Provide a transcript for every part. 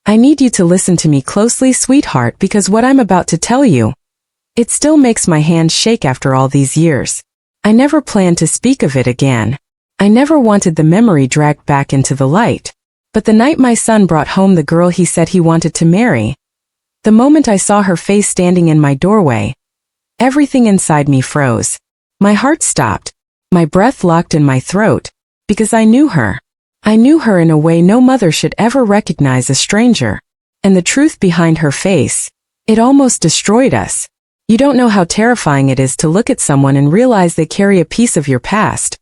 I need you to listen to me closely, sweetheart, because what I'm about to tell you, it still makes my hands shake after all these years. I never planned to speak of it again. I never wanted the memory dragged back into the light. But the night my son brought home the girl he said he wanted to marry, the moment I saw her face standing in my doorway, everything inside me froze. My heart stopped. My breath locked in my throat. Because I knew her. I knew her in a way no mother should ever recognize a stranger. And the truth behind her face, it almost destroyed us. You don't know how terrifying it is to look at someone and realize they carry a piece of your past.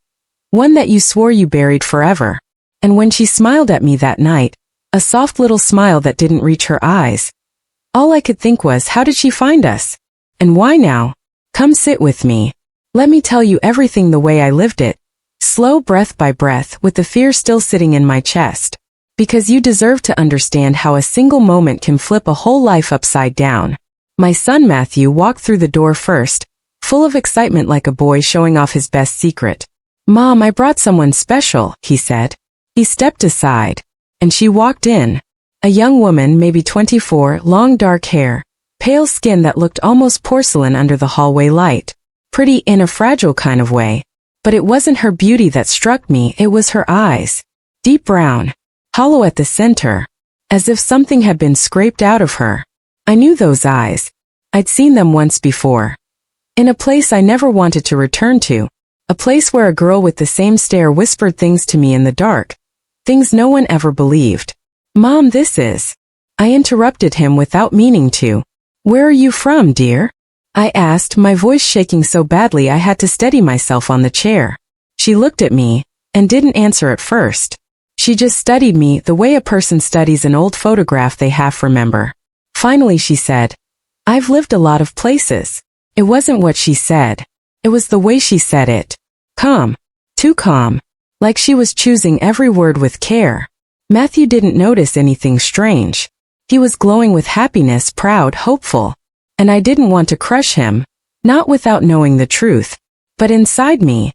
One that you swore you buried forever. And when she smiled at me that night, a soft little smile that didn't reach her eyes, all I could think was, how did she find us? And why now? Come sit with me. Let me tell you everything the way I lived it. Slow, breath by breath, with the fear still sitting in my chest. Because you deserve to understand how a single moment can flip a whole life upside down. My son Matthew walked through the door first, full of excitement like a boy showing off his best secret. "Mom, I brought someone special," he said. He stepped aside, and she walked in. A young woman, maybe 24, long dark hair, pale skin that looked almost porcelain under the hallway light. Pretty in a fragile kind of way. But it wasn't her beauty that struck me, it was her eyes. Deep brown, hollow at the center, as if something had been scraped out of her. I knew those eyes. I'd seen them once before. In a place I never wanted to return to. A place where a girl with the same stare whispered things to me in the dark. Things no one ever believed. "Mom, this is..." I interrupted him without meaning to. "Where are you from, dear?" I asked, my voice shaking so badly I had to steady myself on the chair. She looked at me, and didn't answer at first. She just studied me the way a person studies an old photograph they half remember. Finally she said, "I've lived a lot of places." It wasn't what she said. It was the way she said it. Calm. Too calm. Like she was choosing every word with care. Matthew didn't notice anything strange. He was glowing with happiness, proud, hopeful. And I didn't want to crush him, not without knowing the truth. But inside me,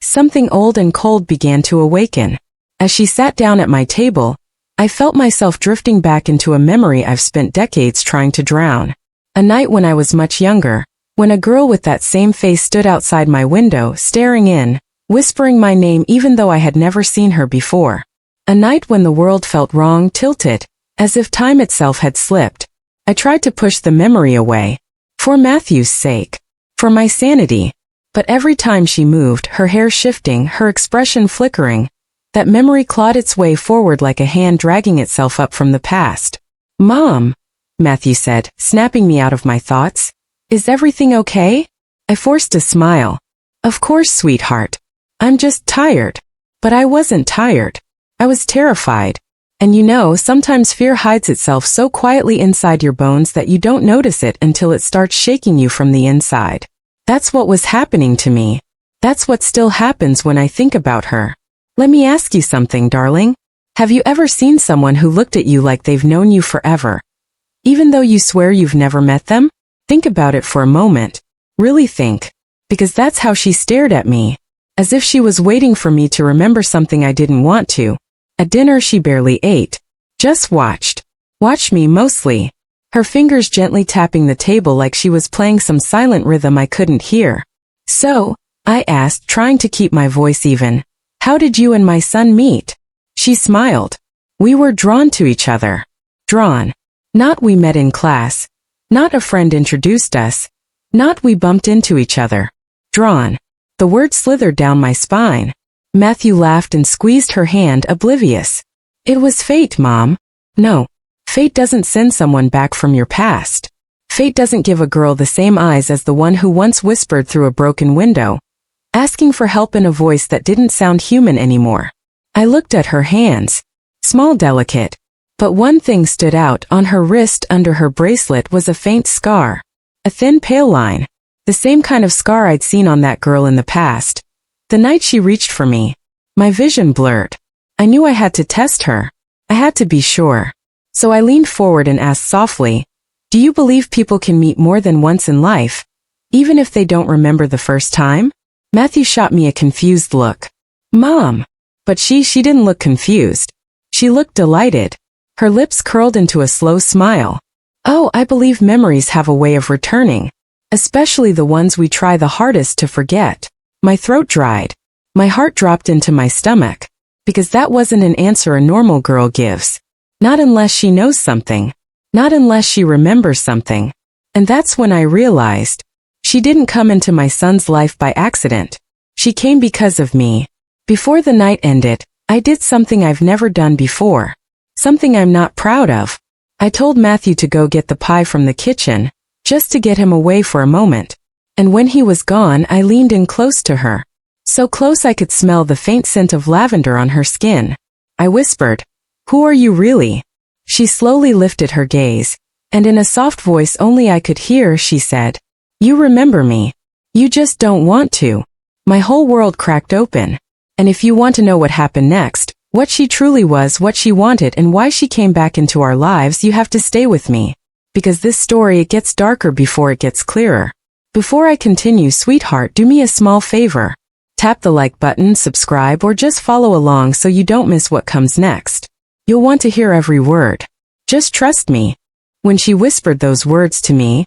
something old and cold began to awaken. As she sat down at my table, I felt myself drifting back into a memory I've spent decades trying to drown. A night when I was much younger, when a girl with that same face stood outside my window, staring in, whispering my name even though I had never seen her before. A night when the world felt wrong, tilted, as if time itself had slipped. I tried to push the memory away. For Matthew's sake. For my sanity. But every time she moved, her hair shifting, her expression flickering, that memory clawed its way forward like a hand dragging itself up from the past. "Mom," Matthew said, snapping me out of my thoughts. "Is everything okay?" I forced a smile. "Of course, sweetheart. I'm just tired." But I wasn't tired. I was terrified. And you know, sometimes fear hides itself so quietly inside your bones that you don't notice it until it starts shaking you from the inside. That's what was happening to me. That's what still happens when I think about her. Let me ask you something, darling. Have you ever seen someone who looked at you like they've known you forever? Even though you swear you've never met them? Think about it for a moment. Really think. Because that's how she stared at me. As if she was waiting for me to remember something I didn't want to. At dinner she barely ate. Just watched. Watched me mostly. Her fingers gently tapping the table like she was playing some silent rhythm I couldn't hear. "So," I asked, trying to keep my voice even, "how did you and my son meet?" She smiled. "We were drawn to each other." Drawn. Not we met in class. Not a friend introduced us. Not we bumped into each other. Drawn. The word slithered down my spine. Matthew laughed and squeezed her hand, oblivious. "It was fate, Mom." "No. Fate doesn't send someone back from your past. Fate doesn't give a girl the same eyes as the one who once whispered through a broken window, asking for help in a voice that didn't sound human anymore." I looked at her hands. Small, delicate. But one thing stood out. On her wrist under her bracelet was a faint scar. A thin pale line. The same kind of scar I'd seen on that girl in the past. The night she reached for me. My vision blurred. I knew I had to test her. I had to be sure. So I leaned forward and asked softly, "Do you believe people can meet more than once in life, even if they don't remember the first time?" Matthew shot me a confused look. "Mom." But she didn't look confused. She looked delighted. Her lips curled into a slow smile. Oh, I believe memories have a way of returning. Especially the ones we try the hardest to forget. My throat dried. My heart dropped into my stomach. Because that wasn't an answer a normal girl gives. Not unless she knows something. Not unless she remembers something. And that's when I realized. She didn't come into my son's life by accident. She came because of me. Before the night ended, I did something I've never done before. Something I'm not proud of. I told Matthew to go get the pie from the kitchen, just to get him away for a moment. And when he was gone, I leaned in close to her. So close I could smell the faint scent of lavender on her skin. I whispered, "Who are you really?" She slowly lifted her gaze, and in a soft voice only I could hear, she said, "You remember me. You just don't want to." My whole world cracked open. And if you want to know what happened next, what she truly was, what she wanted, and why she came back into our lives, you have to stay with me. Because this story, it gets darker before it gets clearer. Before I continue, sweetheart, do me a small favor. Tap the like button, subscribe, or just follow along so you don't miss what comes next. You'll want to hear every word. Just trust me. When she whispered those words to me,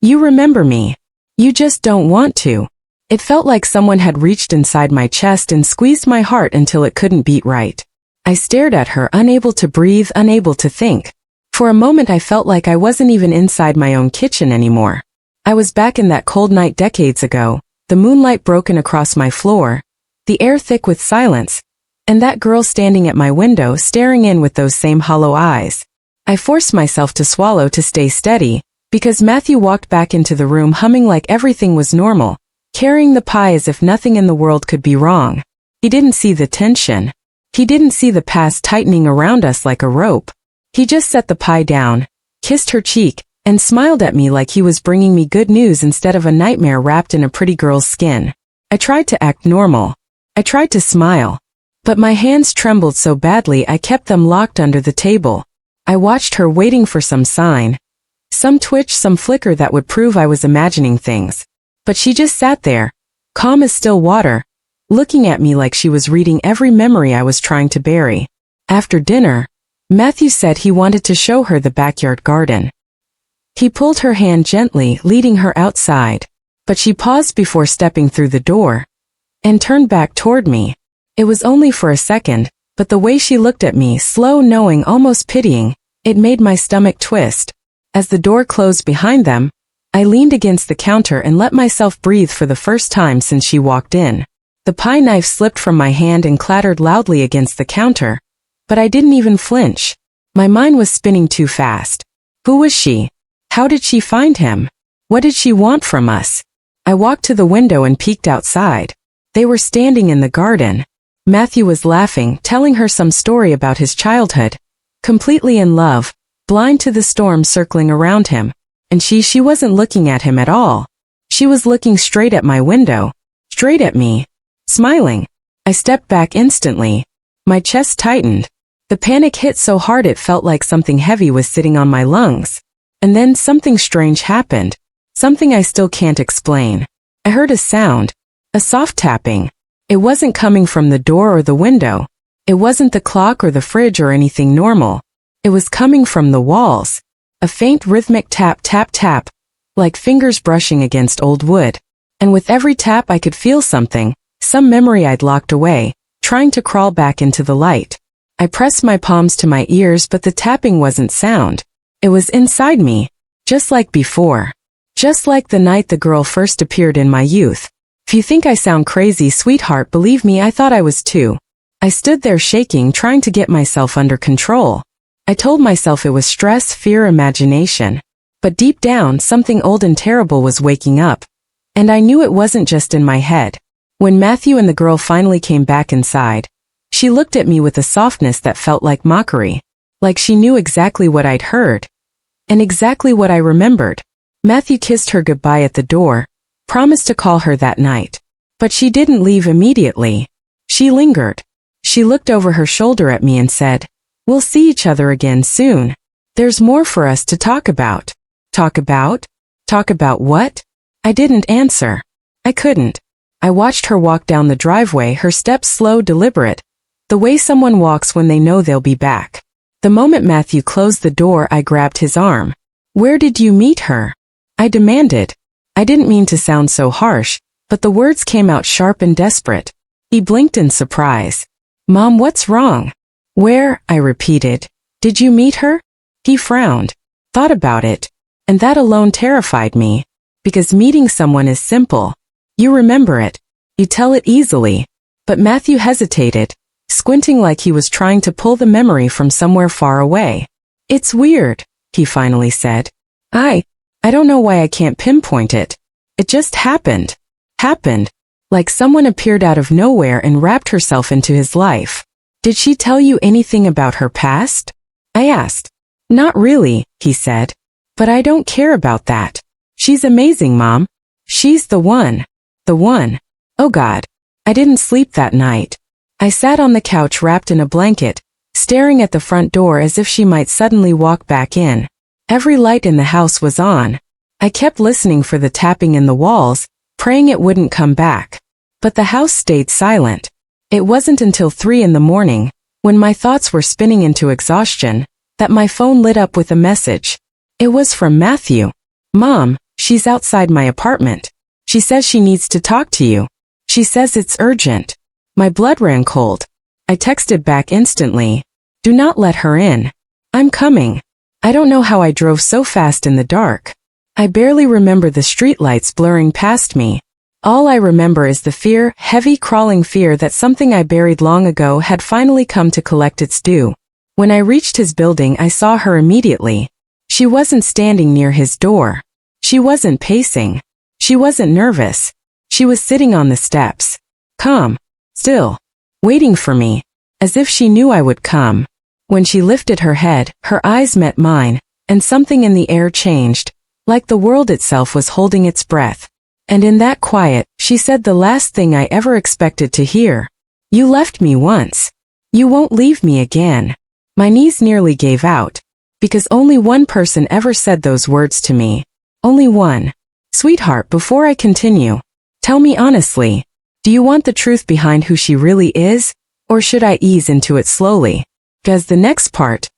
"You remember me. You just don't want to." It felt like someone had reached inside my chest and squeezed my heart until it couldn't beat right. I stared at her, unable to breathe, unable to think. For a moment I felt like I wasn't even inside my own kitchen anymore. I was back in that cold night decades ago, the moonlight broken across my floor, the air thick with silence, and that girl standing at my window staring in with those same hollow eyes. I forced myself to swallow to stay steady, because Matthew walked back into the room humming like everything was normal, carrying the pie as if nothing in the world could be wrong. He didn't see the tension. He didn't see the past tightening around us like a rope. He just set the pie down, kissed her cheek, and smiled at me like he was bringing me good news instead of a nightmare wrapped in a pretty girl's skin. I tried to act normal. I tried to smile. But my hands trembled so badly I kept them locked under the table. I watched her, waiting for some sign. Some twitch, some flicker that would prove I was imagining things. But she just sat there, calm as still water, looking at me like she was reading every memory I was trying to bury. After dinner, Matthew said he wanted to show her the backyard garden. He pulled her hand gently, leading her outside, but she paused before stepping through the door and turned back toward me. It was only for a second, but the way she looked at me, slow, knowing, almost pitying, it made my stomach twist. As the door closed behind them, I leaned against the counter and let myself breathe for the first time since she walked in. The pie knife slipped from my hand and clattered loudly against the counter, but I didn't even flinch. My mind was spinning too fast. Who was she? How did she find him? What did she want from us? I walked to the window and peeked outside. They were standing in the garden. Matthew was laughing, telling her some story about his childhood. Completely in love, blind to the storm circling around him. And she wasn't looking at him at all. She was looking straight at my window. Straight at me. Smiling. I stepped back instantly. My chest tightened. The panic hit so hard it felt like something heavy was sitting on my lungs. And then something strange happened. Something I still can't explain. I heard a sound. A soft tapping. It wasn't coming from the door or the window. It wasn't the clock or the fridge or anything normal. It was coming from the walls. A faint rhythmic tap, tap, tap, like fingers brushing against old wood. And with every tap I could feel something, some memory I'd locked away, trying to crawl back into the light. I pressed my palms to my ears, but the tapping wasn't sound. It was inside me, just like before. Just like the night the girl first appeared in my youth. If you think I sound crazy, sweetheart, believe me, I thought I was too. I stood there shaking, trying to get myself under control. I told myself it was stress, fear, imagination. But deep down, something old and terrible was waking up. And I knew it wasn't just in my head. When Matthew and the girl finally came back inside, she looked at me with a softness that felt like mockery. Like she knew exactly what I'd heard. And exactly what I remembered. Matthew kissed her goodbye at the door, promised to call her that night. But she didn't leave immediately. She lingered. She looked over her shoulder at me and said, "We'll see each other again soon. There's more for us to talk about." Talk about? Talk about what? I didn't answer. I couldn't. I watched her walk down the driveway, her steps slow, deliberate, the way someone walks when they know they'll be back. The moment Matthew closed the door, I grabbed his arm. Where did you meet her? I demanded. I didn't mean to sound so harsh, but the words came out sharp and desperate. He blinked in surprise. Mom, what's wrong? Where, I repeated, did you meet her? He frowned, thought about it, and that alone terrified me, because meeting someone is simple. You remember it. You tell it easily. But Matthew hesitated, squinting like he was trying to pull the memory from somewhere far away. It's weird, he finally said. I don't know why I can't pinpoint it. It just happened. Happened. Like someone appeared out of nowhere and wrapped herself into his life. Did she tell you anything about her past? I asked. Not really, he said. But I don't care about that. She's amazing, Mom. She's the one. The one. Oh God. I didn't sleep that night. I sat on the couch wrapped in a blanket, staring at the front door as if she might suddenly walk back in. Every light in the house was on. I kept listening for the tapping in the walls, praying it wouldn't come back. But the house stayed silent. It wasn't until 3 a.m, when my thoughts were spinning into exhaustion, that my phone lit up with a message. It was from Matthew. Mom, she's outside my apartment. She says she needs to talk to you. She says it's urgent. My blood ran cold. I texted back instantly. Do not let her in. I'm coming. I don't know how I drove so fast in the dark. I barely remember the streetlights blurring past me. All I remember is the fear, heavy crawling fear that something I buried long ago had finally come to collect its due. When I reached his building, I saw her immediately. She wasn't standing near his door. She wasn't pacing. She wasn't nervous. She was sitting on the steps. Calm. Still. Waiting for me. As if she knew I would come. When she lifted her head, her eyes met mine, and something in the air changed, like the world itself was holding its breath. And in that quiet, she said the last thing I ever expected to hear. You left me once. You won't leave me again. My knees nearly gave out. Because only one person ever said those words to me. Only one. Sweetheart, before I continue, tell me honestly, do you want the truth behind who she really is? Or should I ease into it slowly? Because the next part,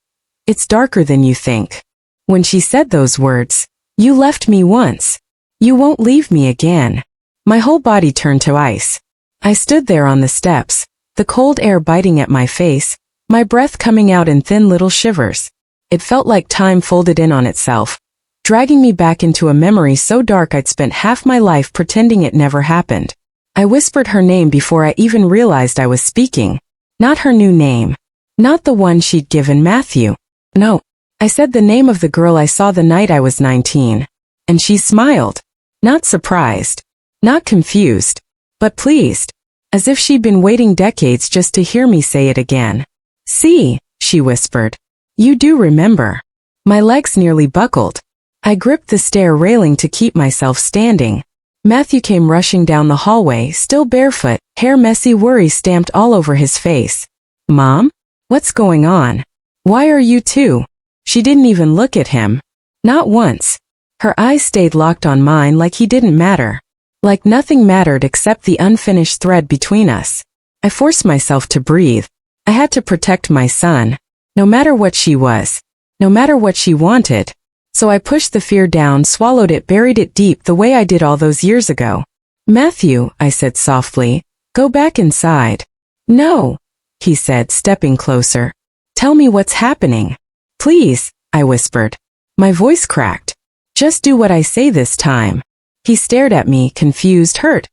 it's darker than you think. When she said those words, you left me once. You won't leave me again. My whole body turned to ice. I stood there on the steps, the cold air biting at my face, my breath coming out in thin little shivers. It felt like time folded in on itself, dragging me back into a memory so dark I'd spent half my life pretending it never happened. I whispered her name before I even realized I was speaking. Not her new name. Not the one she'd given Matthew. No. I said the name of the girl I saw the night I was 19. And she smiled. Not surprised. Not confused. But pleased. As if she'd been waiting decades just to hear me say it again. See, she whispered. You do remember. My legs nearly buckled. I gripped the stair railing to keep myself standing. Matthew came rushing down the hallway, still barefoot, hair messy, worry stamped all over his face. Mom? What's going on? Why are you two? She didn't even look at him. Not once. Her eyes stayed locked on mine like he didn't matter. Like nothing mattered except the unfinished thread between us. I forced myself to breathe. I had to protect my son. No matter what she was. No matter what she wanted. So I pushed the fear down, swallowed it, buried it deep the way I did all those years ago. Matthew, I said softly, go back inside. No, he said, stepping closer. Tell me what's happening. Please, I whispered. My voice cracked. Just do what I say this time. He stared at me, confused, hurt.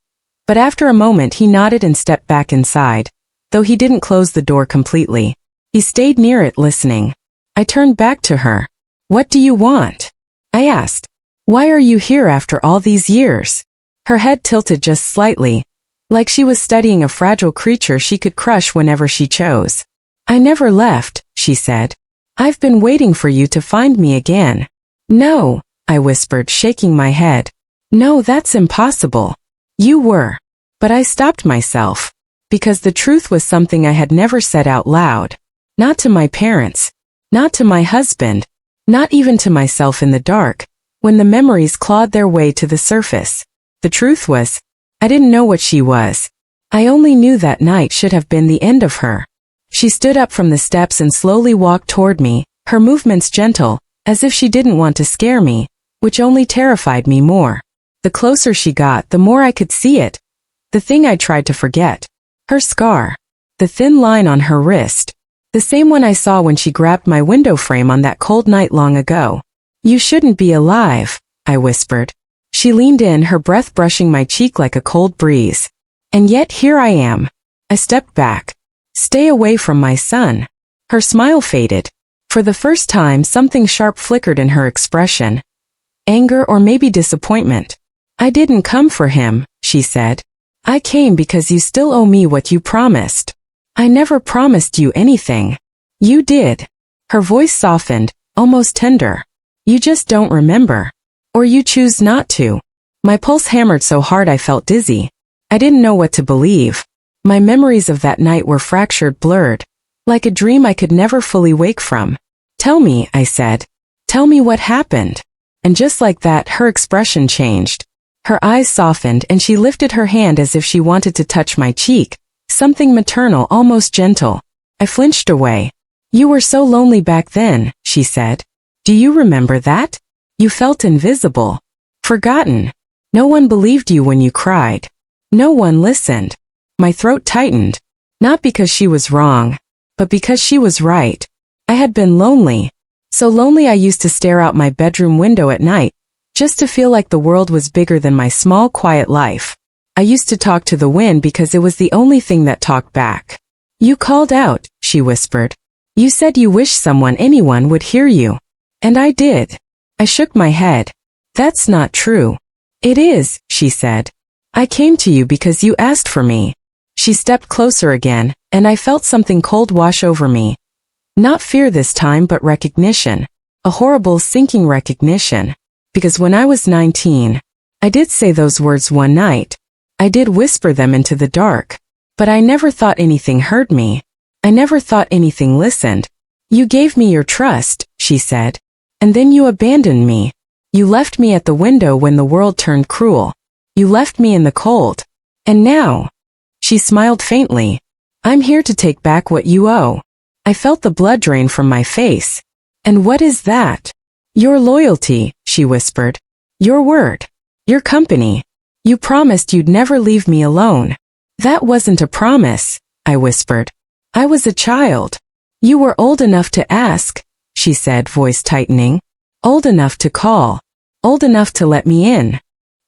But after a moment he nodded and stepped back inside. Though he didn't close the door completely. He stayed near it, listening. I turned back to her. What do you want? I asked. Why are you here after all these years? Her head tilted just slightly, like she was studying a fragile creature she could crush whenever she chose. I never left, she said. I've been waiting for you to find me again. No, I whispered, shaking my head. No, that's impossible. You were. But I stopped myself. Because the truth was something I had never said out loud. Not to my parents. Not to my husband. Not even to myself in the dark, when the memories clawed their way to the surface. The truth was, I didn't know what she was. I only knew that night should have been the end of her. She stood up from the steps and slowly walked toward me, her movements gentle, as if she didn't want to scare me, which only terrified me more. The closer she got, the more I could see it. The thing I tried to forget. Her scar. The thin line on her wrist. The same one I saw when she grabbed my window frame on that cold night long ago. "You shouldn't be alive," I whispered. She leaned in, her breath brushing my cheek like a cold breeze. "And yet here I am." I stepped back. "Stay away from my son." Her smile faded. For the first time, something sharp flickered in her expression. Anger or maybe disappointment. "I didn't come for him," she said. "I came because you still owe me what you promised." "I never promised you anything." "You did." Her voice softened, almost tender. "You just don't remember. Or you choose not to." My pulse hammered so hard I felt dizzy. I didn't know what to believe. My memories of that night were fractured, blurred. Like a dream I could never fully wake from. "Tell me," I said. "Tell me what happened." And just like that, her expression changed. Her eyes softened and she lifted her hand as if she wanted to touch my cheek. Something maternal, almost gentle. I flinched away. "You were so lonely back then," she said. "Do you remember that? You felt invisible. Forgotten. No one believed you when you cried. No one listened." My throat tightened. Not because she was wrong, but because she was right. I had been lonely. So lonely I used to stare out my bedroom window at night, just to feel like the world was bigger than my small, quiet life. I used to talk to the wind because it was the only thing that talked back. "You called out," she whispered. "You said you wished anyone would hear you." And I did. I shook my head. "That's not true." "It is," she said. "I came to you because you asked for me." She stepped closer again, and I felt something cold wash over me. Not fear this time, but recognition. A horrible, sinking recognition. Because when I was 19, I did say those words one night. I did whisper them into the dark. But I never thought anything heard me. I never thought anything listened. "You gave me your trust," she said. "And then you abandoned me. You left me at the window when the world turned cruel. You left me in the cold. And now," she smiled faintly, "I'm here to take back what you owe." I felt the blood drain from my face. "And what is that?" "Your loyalty," she whispered. "Your word. Your company. You promised you'd never leave me alone." "That wasn't a promise," I whispered. "I was a child." "You were old enough to ask," she said, voice tightening. "Old enough to call. Old enough to let me in."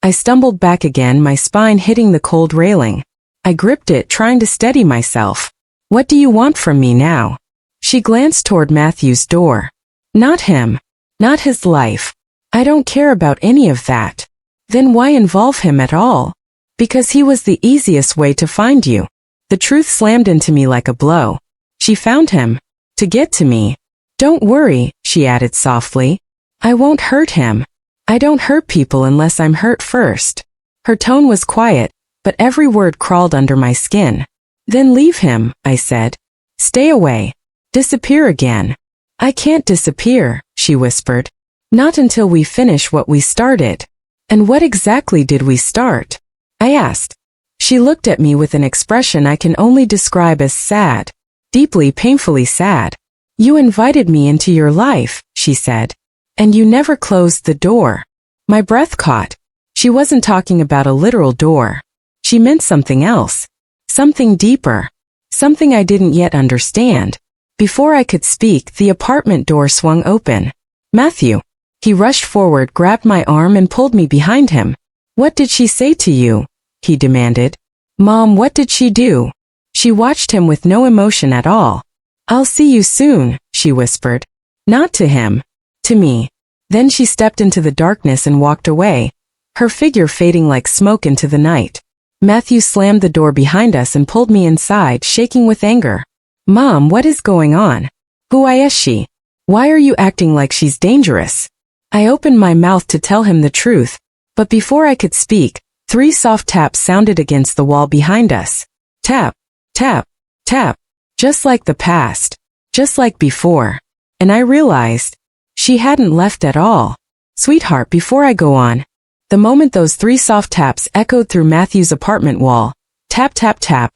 I stumbled back again, my spine hitting the cold railing. I gripped it, trying to steady myself. "What do you want from me now?" She glanced toward Matthew's door. "Not him. Not his life. I don't care about any of that." "Then why involve him at all?" "Because he was the easiest way to find you." The truth slammed into me like a blow. She found him. To get to me. "Don't worry," she added softly. "I won't hurt him. I don't hurt people unless I'm hurt first." Her tone was quiet, but every word crawled under my skin. "Then leave him," I said. "Stay away. Disappear again." "I can't disappear," she whispered. "Not until we finish what we started." "And what exactly did we start?" I asked. She looked at me with an expression I can only describe as sad. Deeply, painfully sad. "You invited me into your life," she said. "And you never closed the door." My breath caught. She wasn't talking about a literal door. She meant something else. Something deeper. Something I didn't yet understand. Before I could speak, the apartment door swung open. "Matthew." He rushed forward, grabbed my arm and pulled me behind him. "What did she say to you?" he demanded. "Mom, what did she do?" She watched him with no emotion at all. "I'll see you soon," she whispered. Not to him. To me. Then she stepped into the darkness and walked away, her figure fading like smoke into the night. Matthew slammed the door behind us and pulled me inside, shaking with anger. "Mom, what is going on? Who is she? Why are you acting like she's dangerous?" I opened my mouth to tell him the truth, but before I could speak, 3 soft taps sounded against the wall behind us. Tap, tap, tap. Just like the past. Just like before. And I realized, she hadn't left at all. "Sweetheart, before I go on." The moment those 3 soft taps echoed through Matthew's apartment wall. Tap, tap, tap.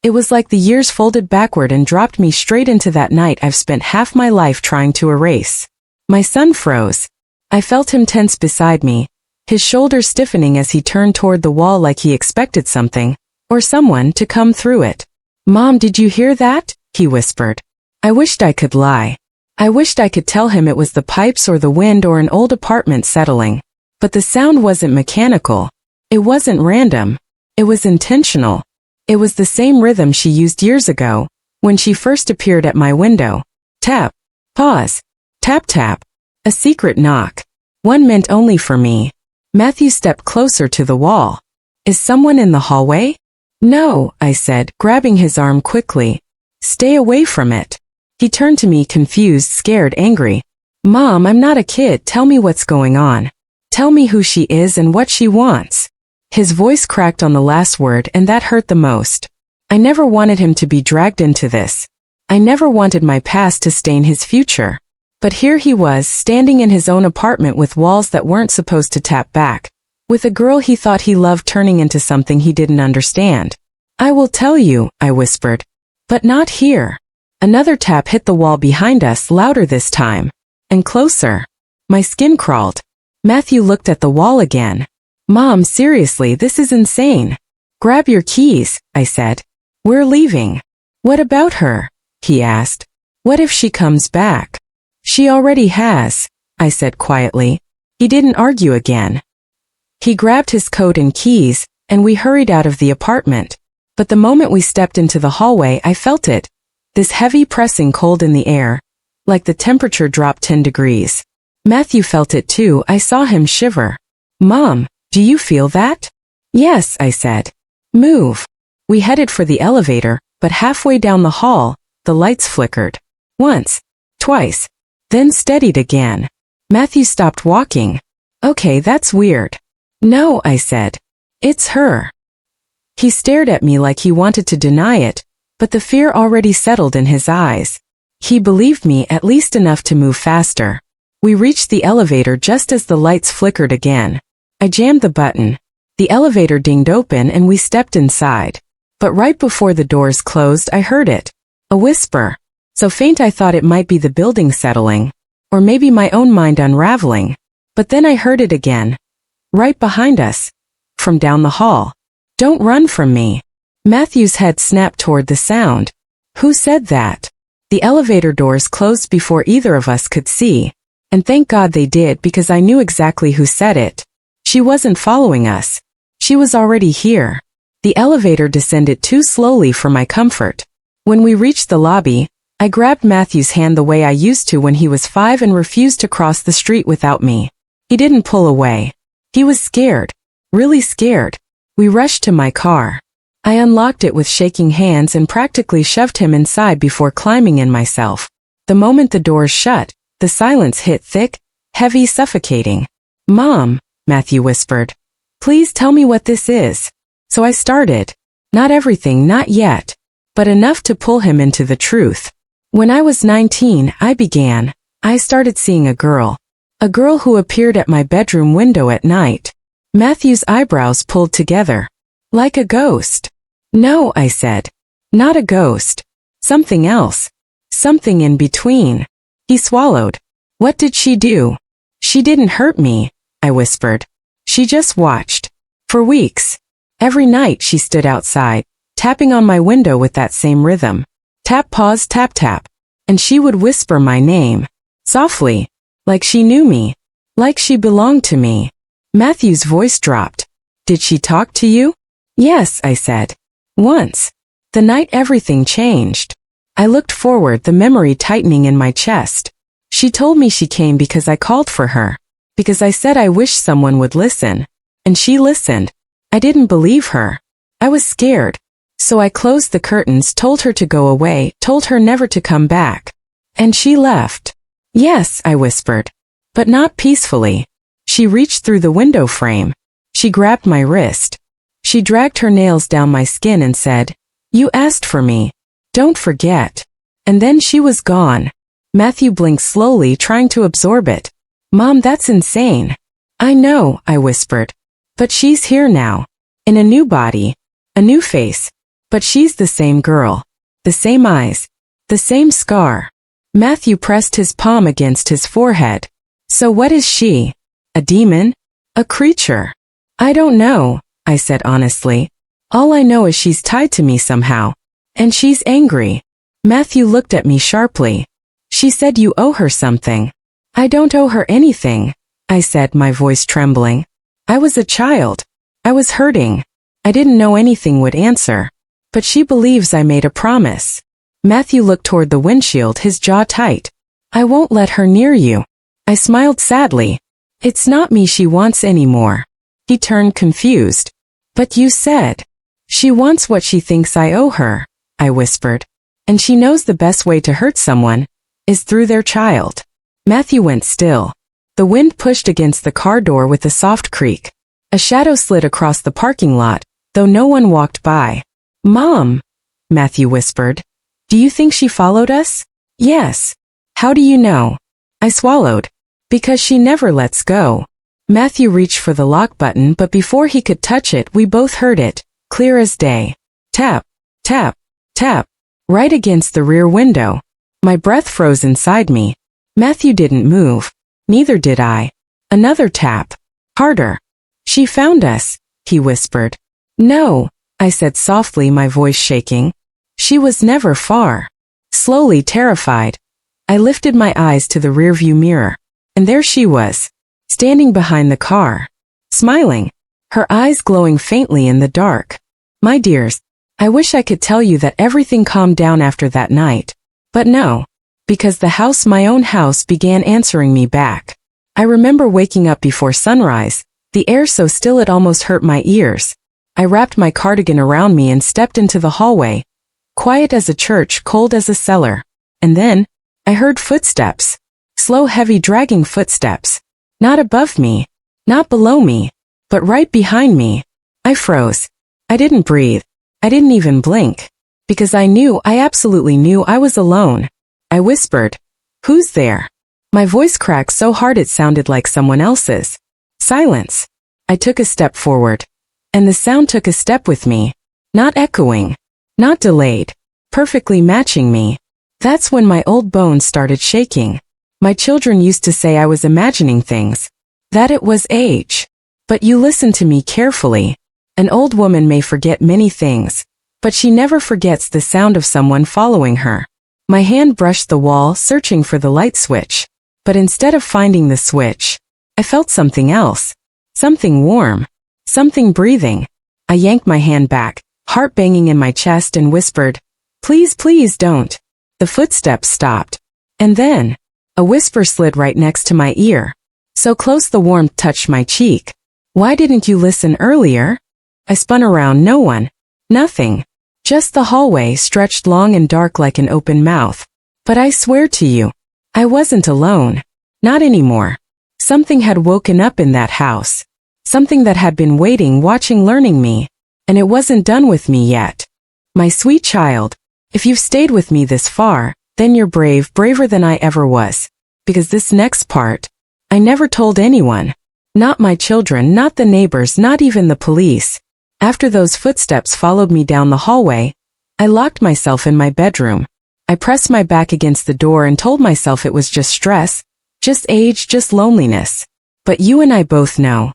It was like the years folded backward and dropped me straight into that night I've spent half my life trying to erase. My son froze. I felt him tense beside me, his shoulders stiffening as he turned toward the wall like he expected something, or someone, to come through it. "Mom, did you hear that?" he whispered. I wished I could lie. I wished I could tell him it was the pipes or the wind or an old apartment settling. But the sound wasn't mechanical. It wasn't random. It was intentional. It was the same rhythm she used years ago, when she first appeared at my window. Tap. Pause. Tap tap. A secret knock. One meant only for me. Matthew stepped closer to the wall. "Is someone in the hallway?" "No," I said, grabbing his arm quickly. "Stay away from it." He turned to me confused, scared, angry. "Mom, I'm not a kid. Tell me what's going on. Tell me who she is and what she wants." His voice cracked on the last word, and that hurt the most. I never wanted him to be dragged into this. I never wanted my past to stain his future. But here he was, standing in his own apartment with walls that weren't supposed to tap back, with a girl he thought he loved turning into something he didn't understand. "I will tell you," I whispered. "But not here." Another tap hit the wall behind us, louder this time. And closer. My skin crawled. Matthew looked at the wall again. "Mom, seriously, this is insane." "Grab your keys," I said. "We're leaving." "What about her?" he asked. "What if she comes back?" "She already has," I said quietly. He didn't argue again. He grabbed his coat and keys, and we hurried out of the apartment. But the moment we stepped into the hallway, I felt it. This heavy pressing cold in the air, like the temperature dropped 10 degrees. Matthew felt it too. I saw him shiver. "Mom, do you feel that?" "Yes," I said. "Move." We headed for the elevator, but halfway down the hall, the lights flickered. Once, twice, then steadied again. Matthew stopped walking. "Okay, that's weird." "No," I said. "It's her." He stared at me like he wanted to deny it, but the fear already settled in his eyes. He believed me at least enough to move faster. We reached the elevator just as the lights flickered again. I jammed the button. The elevator dinged open and we stepped inside. But right before the doors closed, I heard it. A whisper. So faint I thought it might be the building settling. Or maybe my own mind unraveling. But then I heard it again. Right behind us. From down the hall. "Don't run from me." Matthew's head snapped toward the sound. "Who said that?" The elevator doors closed before either of us could see. And thank God they did, because I knew exactly who said it. She wasn't following us. She was already here. The elevator descended too slowly for my comfort. When we reached the lobby, I grabbed Matthew's hand the way I used to when he was 5 and refused to cross the street without me. He didn't pull away. He was scared. Really scared. We rushed to my car. I unlocked it with shaking hands and practically shoved him inside before climbing in myself. The moment the doors shut, the silence hit thick, heavy, suffocating. "Mom," Matthew whispered. "Please tell me what this is." So I started. Not everything, not yet. But enough to pull him into the truth. When I was 19, I started seeing a girl. A girl who appeared at my bedroom window at night. Matthew's eyebrows pulled together. "Like a ghost." "No," I said. "Not a ghost. Something else. Something in between." He swallowed. "What did she do?" "She didn't hurt me," I whispered. "She just watched." For weeks. Every night she stood outside, tapping on my window with that same rhythm. Tap, pause, tap, tap. And she would whisper my name. Softly. Like she knew me. Like she belonged to me. Matthew's voice dropped. "Did she talk to you?" "Yes," I said. "Once." The night everything changed. I looked forward, the memory tightening in my chest. She told me she came because I called for her. Because I said I wished someone would listen. And she listened. I didn't believe her. I was scared. So I closed the curtains, told her to go away, told her never to come back. And she left. "Yes," I whispered. But not peacefully. She reached through the window frame. She grabbed my wrist. She dragged her nails down my skin and said, "You asked for me. Don't forget." And then she was gone. Matthew blinked slowly, trying to absorb it. "Mom, that's insane." "I know," I whispered. "But she's here now. In a new body. A new face. But she's the same girl. The same eyes. The same scar. Matthew pressed his palm against his forehead. So what is she? A demon? A creature? I don't know, I said honestly. All I know is she's tied to me somehow. And she's angry. Matthew looked at me sharply. She said you owe her something. I don't owe her anything, I said, my voice trembling. I was a child. I was hurting. I didn't know anything would answer. But she believes I made a promise. Matthew looked toward the windshield, his jaw tight. I won't let her near you. I smiled sadly. It's not me she wants anymore. He turned confused. But you said. She wants what she thinks I owe her, I whispered. And she knows the best way to hurt someone is through their child. Matthew went still. The wind pushed against the car door with a soft creak. A shadow slid across the parking lot, though no one walked by. Mom, Matthew whispered. Do you think she followed us? Yes. How do you know? I swallowed. Because she never lets go. Matthew reached for the lock button, but before he could touch it, we both heard it, clear as day. Tap, tap, tap, right against the rear window. My breath froze inside me. Matthew didn't move. Neither did I. Another tap. Harder. She found us, he whispered. No, I said softly, my voice shaking. She was never far. Slowly, terrified, I lifted my eyes to the rearview mirror. And there she was, standing behind the car, smiling, her eyes glowing faintly in the dark. My dears, I wish I could tell you that everything calmed down after that night. But no, because the house, my own house, began answering me back. I remember waking up before sunrise, the air so still it almost hurt my ears. I wrapped my cardigan around me and stepped into the hallway, quiet as a church, cold as a cellar. And then, I heard footsteps. Slow, heavy, dragging footsteps. Not above me. Not below me. But right behind me. I froze. I didn't breathe. I didn't even blink. Because I absolutely knew I was alone. I whispered, "Who's there?" My voice cracked so hard it sounded like someone else's. Silence. I took a step forward. And the sound took a step with me. Not echoing. Not delayed. Perfectly matching me. That's when my old bones started shaking. My children used to say I was imagining things. That it was age. But you listen to me carefully. An old woman may forget many things, but she never forgets the sound of someone following her. My hand brushed the wall, searching for the light switch. But instead of finding the switch, I felt something else. Something warm. Something breathing. I yanked my hand back, heart banging in my chest, and whispered, "Please, please don't." The footsteps stopped. And then, a whisper slid right next to my ear. So close the warmth touched my cheek. "Why didn't you listen earlier?" I spun around, no one. Nothing. Just the hallway stretched long and dark like an open mouth. But I swear to you, I wasn't alone. Not anymore. Something had woken up in that house. Something that had been waiting, watching, learning me. And it wasn't done with me yet. My sweet child, if you've stayed with me this far, then you're brave, braver than I ever was. Because this next part, I never told anyone. Not my children, not the neighbors, not even the police. After those footsteps followed me down the hallway, I locked myself in my bedroom. I pressed my back against the door and told myself it was just stress, just age, just loneliness. But you and I both know,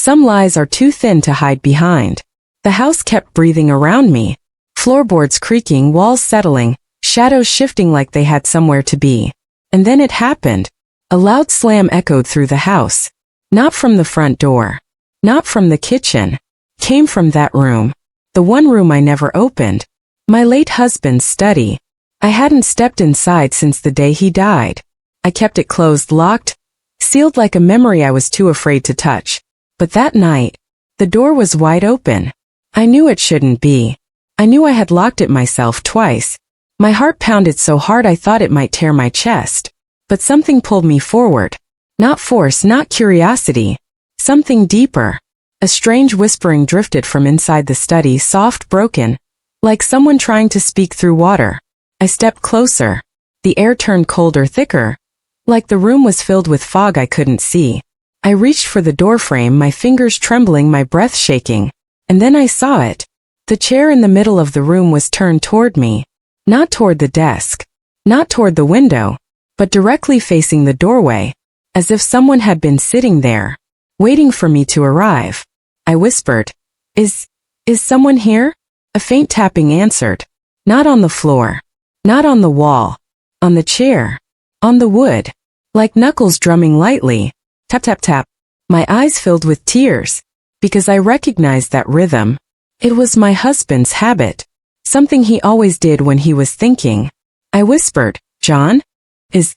some lies are too thin to hide behind. The house kept breathing around me. Floorboards creaking, walls settling, shadows shifting like they had somewhere to be. And then it happened. A loud slam echoed through the house. Not from the front door. Not from the kitchen. Came from that room. The one room I never opened. My late husband's study. I hadn't stepped inside since the day he died. I kept it closed, locked, sealed like a memory I was too afraid to touch. But that night, the door was wide open. I knew it shouldn't be. I knew I had locked it myself twice. My heart pounded so hard I thought it might tear my chest. But something pulled me forward. Not force, not curiosity. Something deeper. A strange whispering drifted from inside the study, soft, broken, like someone trying to speak through water. I stepped closer. The air turned colder, thicker, like the room was filled with fog I couldn't see. I reached for the doorframe, my fingers trembling, my breath shaking. And then I saw it. The chair in the middle of the room was turned toward me. Not toward the desk. Not toward the window. But directly facing the doorway. As if someone had been sitting there, waiting for me to arrive. I whispered, Is someone here? A faint tapping answered. Not on the floor. Not on the wall. On the chair. On the wood. Like knuckles drumming lightly. Tap tap tap. My eyes filled with tears. Because I recognized that rhythm. It was my husband's habit. Something he always did when he was thinking. I whispered, John? Is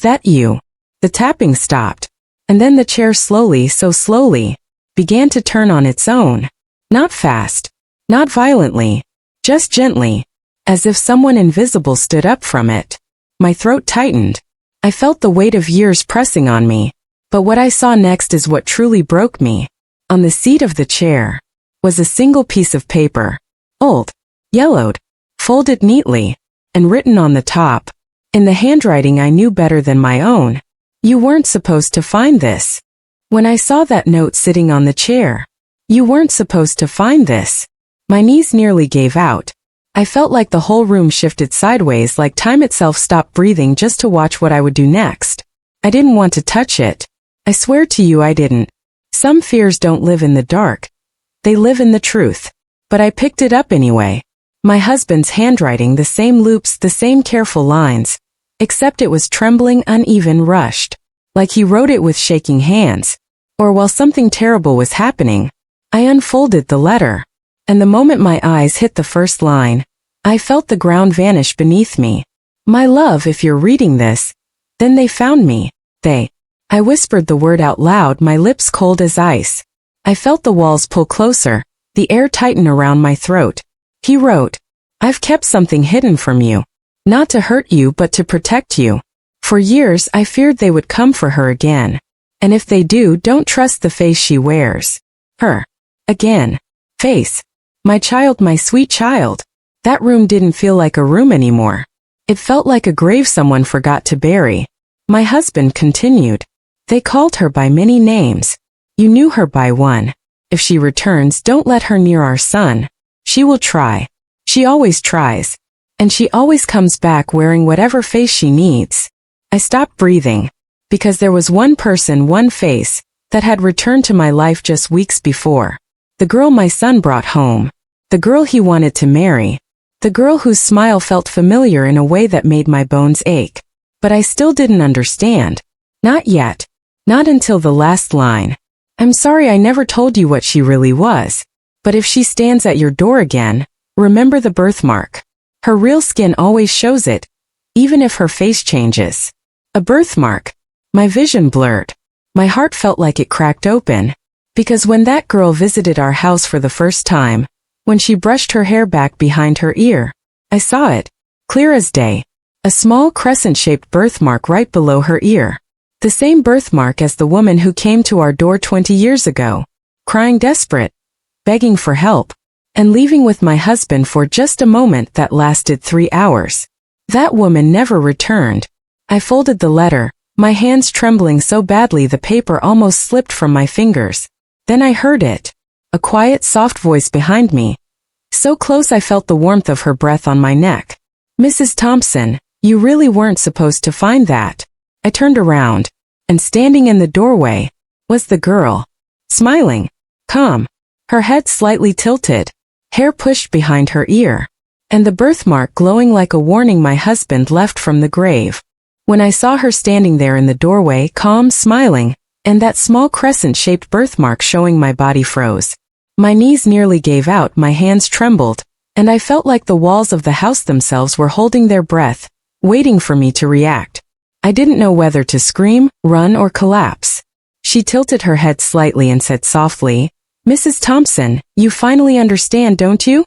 that you? The tapping stopped. And then the chair slowly, so slowly, began to turn on its own. Not fast. Not violently. Just gently. As if someone invisible stood up from it. My throat tightened. I felt the weight of years pressing on me. But what I saw next is what truly broke me. On the seat of the chair was a single piece of paper. Old. Yellowed. Folded neatly. And written on the top. In the handwriting I knew better than my own. You weren't supposed to find this. When I saw that note sitting on the chair. You weren't supposed to find this. My knees nearly gave out. I felt like the whole room shifted sideways, like time itself stopped breathing just to watch what I would do next. I didn't want to touch it. I swear to you I didn't. Some fears don't live in the dark. They live in the truth. But I picked it up anyway. My husband's handwriting, the same loops, the same careful lines. Except it was trembling, uneven, rushed. Like he wrote it with shaking hands. Or while something terrible was happening. I unfolded the letter. And the moment my eyes hit the first line, I felt the ground vanish beneath me. My love, if you're reading this, then they found me. I whispered the word out loud, my lips cold as ice. I felt the walls pull closer, the air tighten around my throat. He wrote, I've kept something hidden from you. Not to hurt you but to protect you. For years I feared they would come for her again. And if they do, don't trust the face she wears. Her. Again. Face. My child, my sweet child. That room didn't feel like a room anymore. It felt like a grave someone forgot to bury. My husband continued. They called her by many names. You knew her by one. If she returns, don't let her near our son. She will try. She always tries. And she always comes back wearing whatever face she needs. I stopped breathing. Because there was one person, one face, that had returned to my life just weeks before. The girl my son brought home. The girl he wanted to marry. The girl whose smile felt familiar in a way that made my bones ache. But I still didn't understand. Not yet. Not until the last line. I'm sorry I never told you what she really was. But if she stands at your door again, remember the birthmark. Her real skin always shows it, even if her face changes. A birthmark. My vision blurred. My heart felt like it cracked open. Because when that girl visited our house for the first time, when she brushed her hair back behind her ear, I saw it, clear as day. A small crescent-shaped birthmark right below her ear. The same birthmark as the woman who came to our door 20 years ago, crying desperate, begging for help, and leaving with my husband for just a moment that lasted 3 hours. That woman never returned. I folded the letter, my hands trembling so badly the paper almost slipped from my fingers. Then I heard it. A quiet, soft voice behind me. So close I felt the warmth of her breath on my neck. Mrs. Thompson, you really weren't supposed to find that. I turned around, and standing in the doorway, was the girl. Smiling. Calm. Her head slightly tilted. Hair pushed behind her ear. And the birthmark glowing like a warning my husband left from the grave. When I saw her standing there in the doorway, calm, smiling, and that small crescent-shaped birthmark showing, my body froze. My knees nearly gave out, my hands trembled, and I felt like the walls of the house themselves were holding their breath, waiting for me to react. I didn't know whether to scream, run, or collapse. She tilted her head slightly and said softly, Mrs. Thompson, you finally understand, don't you?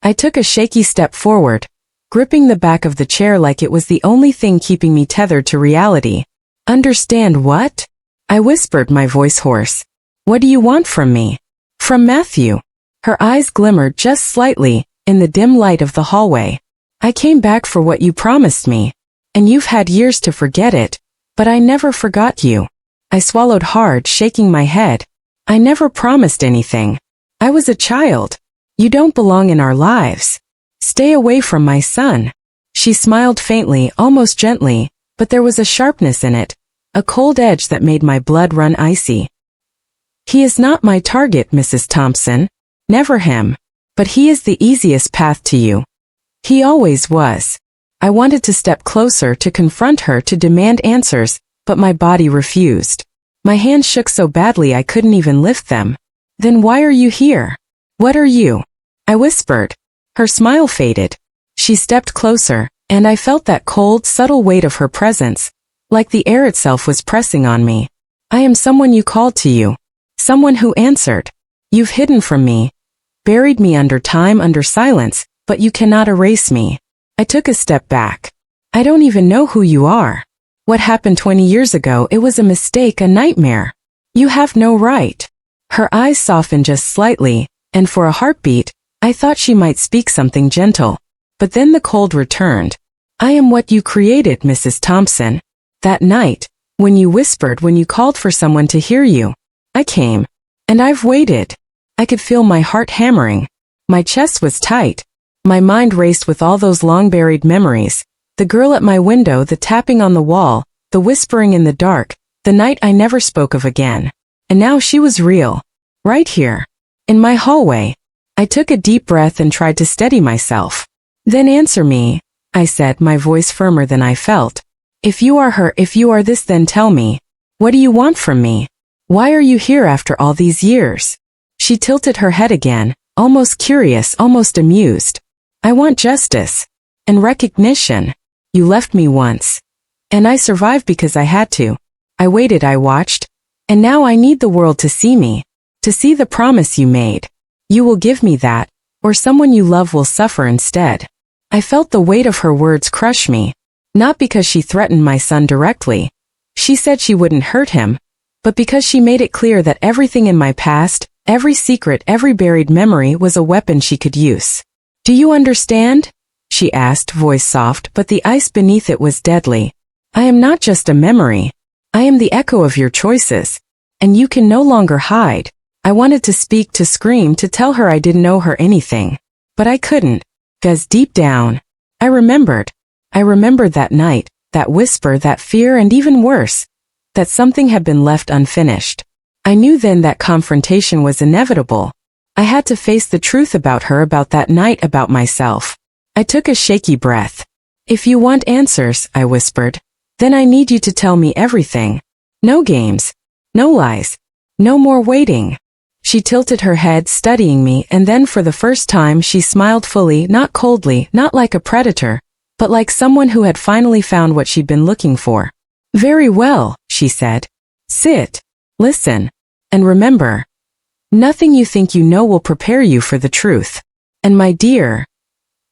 I took a shaky step forward, gripping the back of the chair like it was the only thing keeping me tethered to reality. Understand what? I whispered, my voice hoarse. What do you want from me? From Matthew. Her eyes glimmered just slightly, in the dim light of the hallway. I came back for what you promised me. And you've had years to forget it. But I never forgot you. I swallowed hard, shaking my head. I never promised anything. I was a child. You don't belong in our lives. Stay away from my son. She smiled faintly, almost gently, but there was a sharpness in it, a cold edge that made my blood run icy. He is not my target, Mrs. Thompson. Never him. But he is the easiest path to you. He always was. I wanted to step closer, to confront her, to demand answers, but my body refused. My hands shook so badly I couldn't even lift them. Then why are you here? What are you? I whispered. Her smile faded. She stepped closer, and I felt that cold, subtle weight of her presence, like the air itself was pressing on me. I am someone you called to you. Someone who answered. You've hidden from me, buried me under time, under silence, but you cannot erase me. I took a step back. I don't even know who you are. What happened 20 years ago, it was a mistake, a nightmare. You have no right. Her eyes softened just slightly, and for a heartbeat, I thought she might speak something gentle. But then the cold returned. I am what you created, Mrs. Thompson. That night, when you whispered, when you called for someone to hear you, I came. And I've waited. I could feel my heart hammering. My chest was tight. My mind raced with all those long-buried memories. The girl at my window, the tapping on the wall, the whispering in the dark, the night I never spoke of again. And now she was real. Right here. In my hallway. I took a deep breath and tried to steady myself. Then answer me, I said, my voice firmer than I felt. If you are her, if you are this, then tell me. What do you want from me? Why are you here after all these years? She tilted her head again, almost curious, almost amused. I want justice. And recognition. You left me once. And I survived because I had to. I waited, I watched. And now I need the world to see me. To see the promise you made. You will give me that, or someone you love will suffer instead. I felt the weight of her words crush me. Not because she threatened my son directly. She said she wouldn't hurt him. But because she made it clear that everything in my past, every secret, every buried memory was a weapon she could use. Do you understand? She asked, voice soft, but the ice beneath it was deadly. I am not just a memory. I am the echo of your choices. And you can no longer hide. I wanted to speak, to scream, to tell her I didn't owe her anything. But I couldn't. Because deep down, I remembered. I remembered that night, that whisper, that fear, and even worse, that something had been left unfinished. I knew then that confrontation was inevitable. I had to face the truth about her, about that night, about myself. I took a shaky breath. If you want answers, I whispered, then I need you to tell me everything. No games. No lies. No more waiting. She tilted her head, studying me, and then for the first time she smiled fully, not coldly, not like a predator, but like someone who had finally found what she'd been looking for. Very well, she said. Sit. Listen. And remember. Nothing you think you know will prepare you for the truth. And my dear,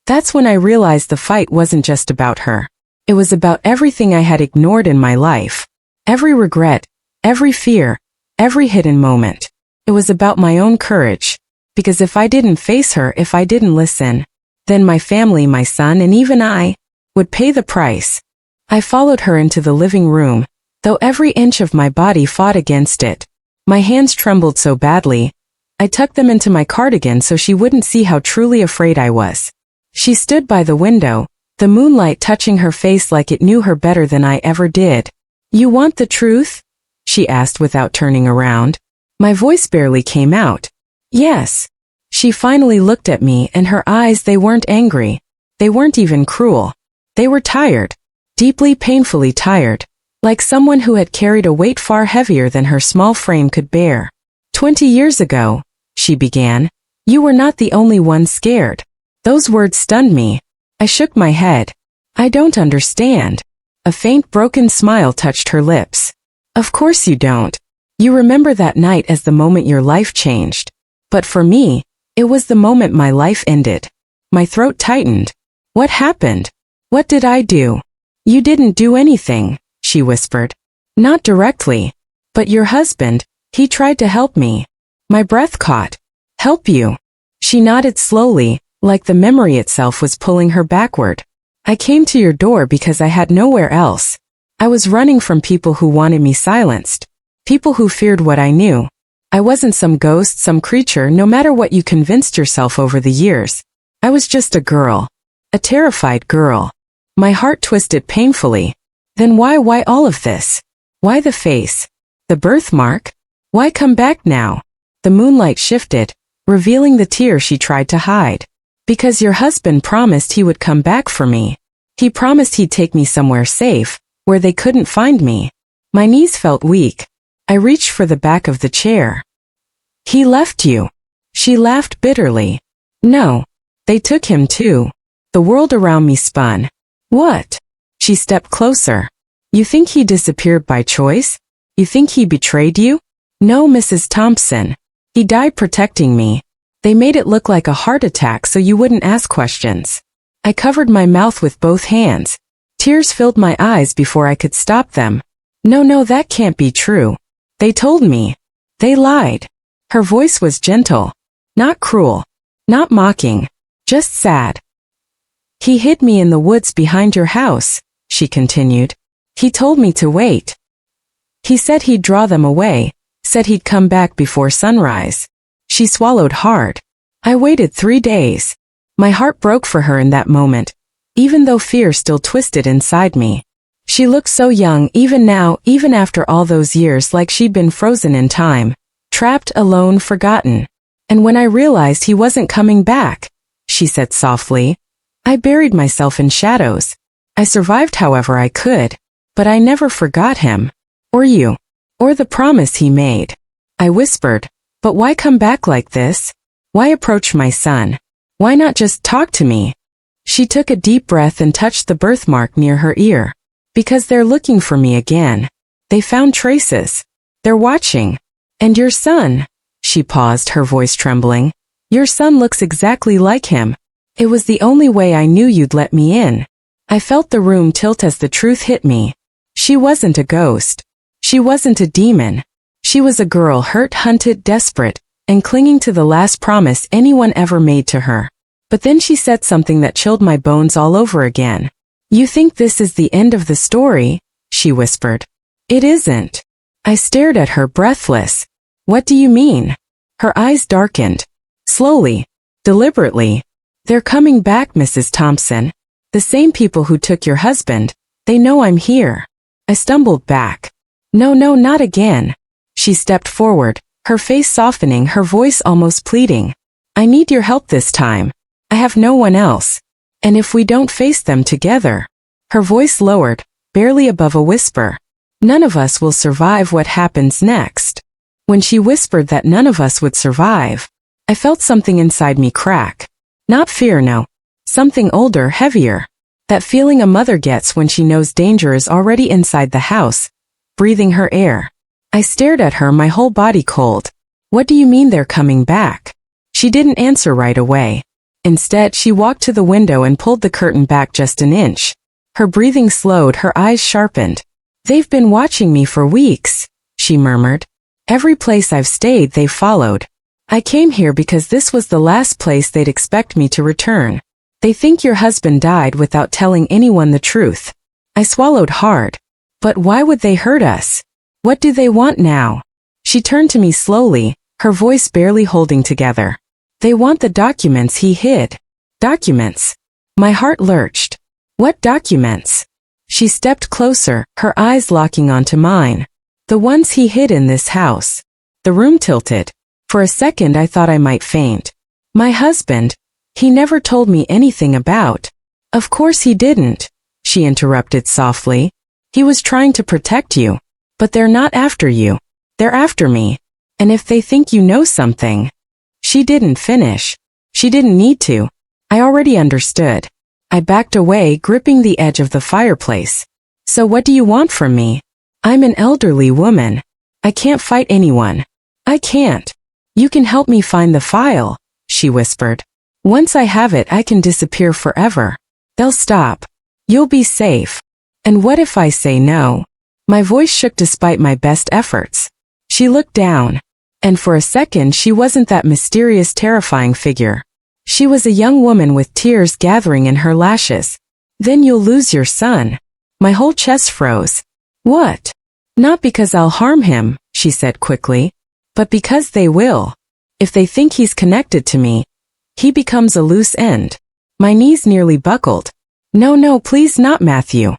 that's when I realized the fight wasn't just about her. It was about everything I had ignored in my life. Every regret, every fear, every hidden moment. It was about my own courage. Because if I didn't face her, if I didn't listen, then my family, my son, and even I would pay the price. I followed her into the living room, though every inch of my body fought against it. My hands trembled so badly. I tucked them into my cardigan so she wouldn't see how truly afraid I was. She stood by the window, the moonlight touching her face like it knew her better than I ever did. You want the truth? She asked without turning around. My voice barely came out. Yes. She finally looked at me, and her eyes, they weren't angry. They weren't even cruel. They were tired. Deeply, painfully tired. Like someone who had carried a weight far heavier than her small frame could bear. 20 years ago, she began, you were not the only one scared. Those words stunned me. I shook my head. I don't understand. A faint broken smile touched her lips. Of course you don't. You remember that night as the moment your life changed. But for me, it was the moment my life ended. My throat tightened. What happened? What did I do? You didn't do anything, she whispered. Not directly. But your husband, he tried to help me. My breath caught. Help you? She nodded slowly, like the memory itself was pulling her backward. I came to your door because I had nowhere else. I was running from people who wanted me silenced. People who feared what I knew. I wasn't some ghost, some creature, no matter what you convinced yourself over the years. I was just a girl. A terrified girl. My heart twisted painfully. Then why all of this? Why the face? The birthmark? Why come back now? The moonlight shifted, revealing the tear she tried to hide. Because your husband promised he would come back for me. He promised he'd take me somewhere safe, where they couldn't find me. My knees felt weak. I reached for the back of the chair. He left you. She laughed bitterly. No. They took him too. The world around me spun. What? She stepped closer. You think he disappeared by choice? You think he betrayed you? No, Mrs. Thompson. He died protecting me. They made it look like a heart attack so you wouldn't ask questions. I covered my mouth with both hands. Tears filled my eyes before I could stop them. No, that can't be true. They told me. They lied. Her voice was gentle. Not cruel. Not mocking. Just sad. He hid me in the woods behind your house, she continued. He told me to wait. He said he'd draw them away, said he'd come back before sunrise. She swallowed hard. I waited 3 days. My heart broke for her in that moment, even though fear still twisted inside me. She looked so young even now, even after all those years, like she'd been frozen in time, trapped, alone, forgotten. And when I realized he wasn't coming back, she said softly, I buried myself in shadows. I survived however I could, but I never forgot him, or you, or the promise he made. I whispered, but why come back like this? Why approach my son? Why not just talk to me? She took a deep breath and touched the birthmark near her ear. Because they're looking for me again. They found traces. They're watching. And your son, she paused, her voice trembling. Your son looks exactly like him. It was the only way I knew you'd let me in. I felt the room tilt as the truth hit me. She wasn't a ghost. She wasn't a demon. She was a girl hurt, hunted, desperate, and clinging to the last promise anyone ever made to her. But then she said something that chilled my bones all over again. You think this is the end of the story? She whispered. It isn't. I stared at her, breathless. What do you mean? Her eyes darkened. Slowly. Deliberately. They're coming back, Mrs. Thompson. The same people who took your husband. They know I'm here. I stumbled back. No, not again. She stepped forward, her face softening, her voice almost pleading. I need your help this time. I have no one else. And if we don't face them together. Her voice lowered, barely above a whisper. None of us will survive what happens next. When she whispered that none of us would survive, I felt something inside me crack. Not fear, no. Something older, heavier. That feeling a mother gets when she knows danger is already inside the house, breathing her air. I stared at her, my whole body cold. What do you mean they're coming back? She didn't answer right away. Instead, she walked to the window and pulled the curtain back just an inch. Her breathing slowed, her eyes sharpened. They've been watching me for weeks, she murmured. Every place I've stayed, they've followed. I came here because this was the last place they'd expect me to return. They think your husband died without telling anyone the truth. I swallowed hard. But why would they hurt us? What do they want now? She turned to me slowly, her voice barely holding together. They want the documents he hid. Documents. My heart lurched. What documents? She stepped closer, her eyes locking onto mine. The ones he hid in this house. The room tilted. For a second I thought I might faint. My husband. He never told me anything about. Of course he didn't, she interrupted softly. He was trying to protect you. But they're not after you. They're after me. And if they think you know something. She didn't finish. She didn't need to. I already understood. I backed away, gripping the edge of the fireplace. So what do you want from me? I'm an elderly woman. I can't fight anyone. I can't. You can help me find the file, she whispered. Once I have it, I can disappear forever. They'll stop. You'll be safe. And what if I say no? My voice shook despite my best efforts. She looked down. And for a second she wasn't that mysterious, terrifying figure. She was a young woman with tears gathering in her lashes. Then you'll lose your son. My whole chest froze. What? Not because I'll harm him, she said quickly. but because they will. If they think he's connected to me, he becomes a loose end. My knees nearly buckled. No, no, please not, Matthew.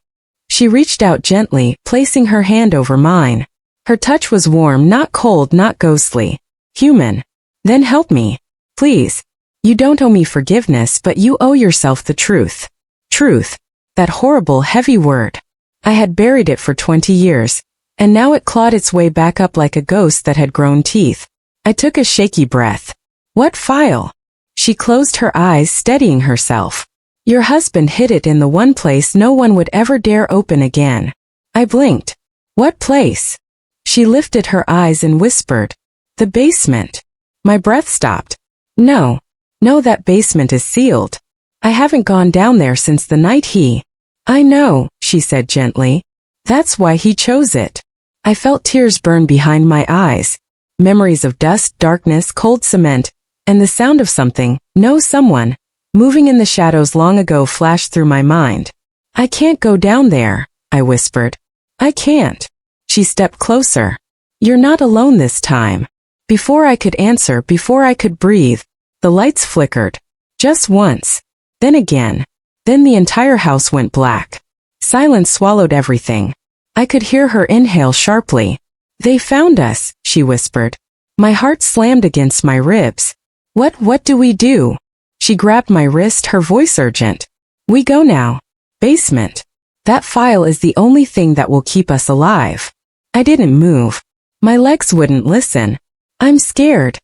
She reached out gently, placing her hand over mine. Her touch was warm, not cold, not ghostly. Human. Then help me. Please. You don't owe me forgiveness, but you owe yourself the truth. Truth. That horrible, heavy word. I had buried it for 20 years, and now it clawed its way back up like a ghost that had grown teeth. I took a shaky breath. What file? She closed her eyes, steadying herself. Your husband hid it in the one place no one would ever dare open again. I blinked. What place? She lifted her eyes and whispered. The basement. My breath stopped. No. No, that basement is sealed. I haven't gone down there since the night he... I know, she said gently. That's why he chose it. I felt tears burn behind my eyes. Memories of dust, darkness, cold cement, and the sound of something, someone, moving in the shadows long ago flashed through my mind. I can't go down there, I whispered. I can't. She stepped closer. You're not alone this time. Before I could answer, before I could breathe, the lights flickered. Just once. Then again. Then the entire house went black. Silence swallowed everything. I could hear her inhale sharply. They found us, she whispered. My heart slammed against my ribs. What do we do? She grabbed my wrist, her voice urgent. We go now. Basement. That file is the only thing that will keep us alive. I didn't move. My legs wouldn't listen. I'm scared.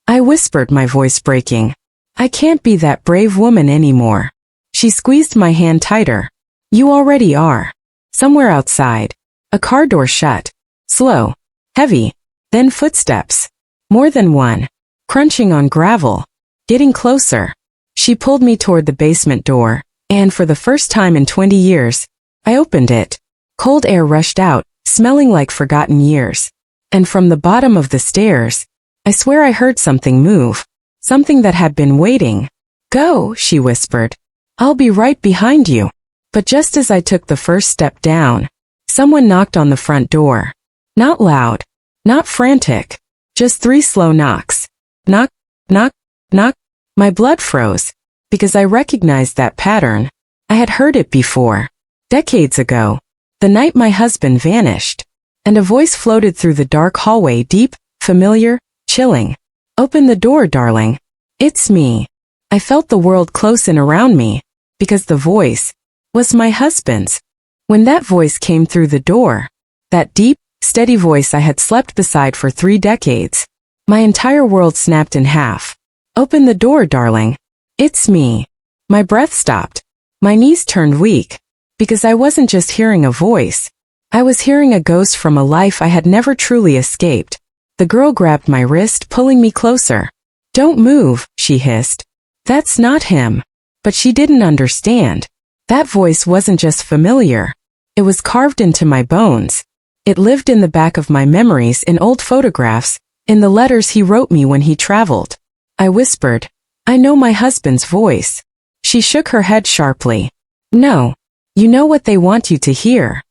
I whispered, my voice breaking. I can't be that brave woman anymore. She squeezed my hand tighter. You already are. Somewhere outside. A car door shut. Slow. Heavy. Then footsteps. More than one. Crunching on gravel. Getting closer. She pulled me toward the basement door, and for the first time in 20 years, I opened it. Cold air rushed out, smelling like forgotten years. And from the bottom of the stairs, I swear I heard something move. Something that had been waiting. Go, she whispered. I'll be right behind you. But just as I took the first step down, someone knocked on the front door. Not loud. Not frantic. Just 3 slow knocks. Knock, knock, knock. My blood froze, because I recognized that pattern. I had heard it before. Decades ago. The night my husband vanished. And a voice floated through the dark hallway, deep, familiar, chilling. Open the door, darling. It's me. I felt the world close in around me, because the voice was my husband's. When that voice came through the door, that deep, steady voice I had slept beside for 3 decades, my entire world snapped in half. Open the door, darling. It's me. My breath stopped. My knees turned weak. Because I wasn't just hearing a voice. I was hearing a ghost from a life I had never truly escaped. The girl grabbed my wrist, pulling me closer. Don't move, she hissed. That's not him. But she didn't understand. That voice wasn't just familiar. It was carved into my bones. It lived in the back of my memories, in old photographs, in the letters he wrote me when he traveled. I whispered, I know my husband's voice. She shook her head sharply. No. You know what they want you to hear.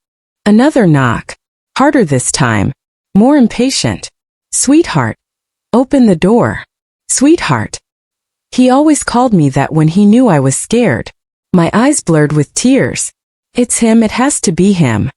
Another knock. Harder this time. More impatient. Sweetheart. Open the door. Sweetheart. He always called me that when he knew I was scared. My eyes blurred with tears. It's him, it has to be him.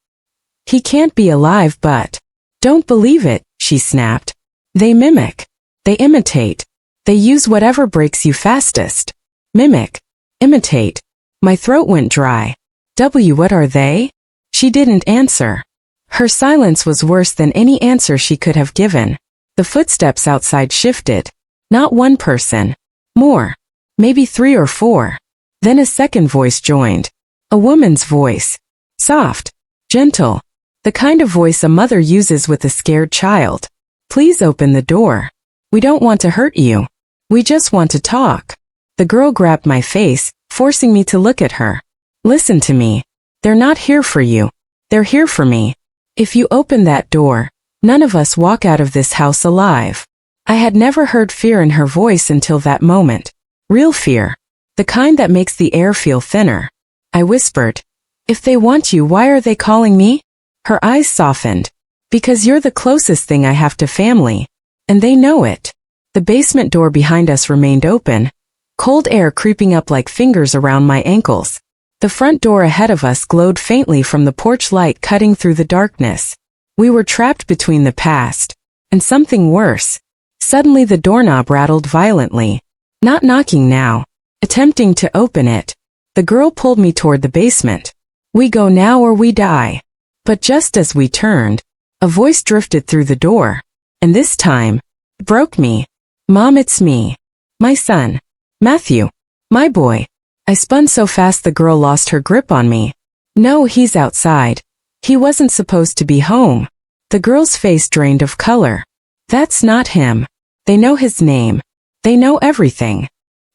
He can't be alive, but... Don't believe it, she snapped. They mimic. They imitate. They use whatever breaks you fastest. Mimic. Imitate. My throat went dry. What are they? She didn't answer. Her silence was worse than any answer she could have given. The footsteps outside shifted. Not one person. More. Maybe 3 or 4. Then a second voice joined. A woman's voice. Soft. Gentle. The kind of voice a mother uses with a scared child. Please open the door. We don't want to hurt you. We just want to talk. The girl grabbed my face, forcing me to look at her. Listen to me. They're not here for you. They're here for me. If you open that door, none of us walk out of this house alive. I had never heard fear in her voice until that moment. Real fear. The kind that makes the air feel thinner. I whispered, if they want you, why are they calling me? Her eyes softened. Because you're the closest thing I have to family. And they know it. The basement door behind us remained open, cold air creeping up like fingers around my ankles. The front door ahead of us glowed faintly from the porch light cutting through the darkness. We were trapped between the past and something worse. Suddenly the doorknob rattled violently. Not knocking now, attempting to open it. The girl pulled me toward the basement. We go now or we die. But just as we turned, a voice drifted through the door. And this time, it broke me. Mom, it's me. My son. Matthew. My boy. I spun so fast the girl lost her grip on me. No, he's outside. He wasn't supposed to be home. The girl's face drained of color. That's not him. They know his name. They know everything.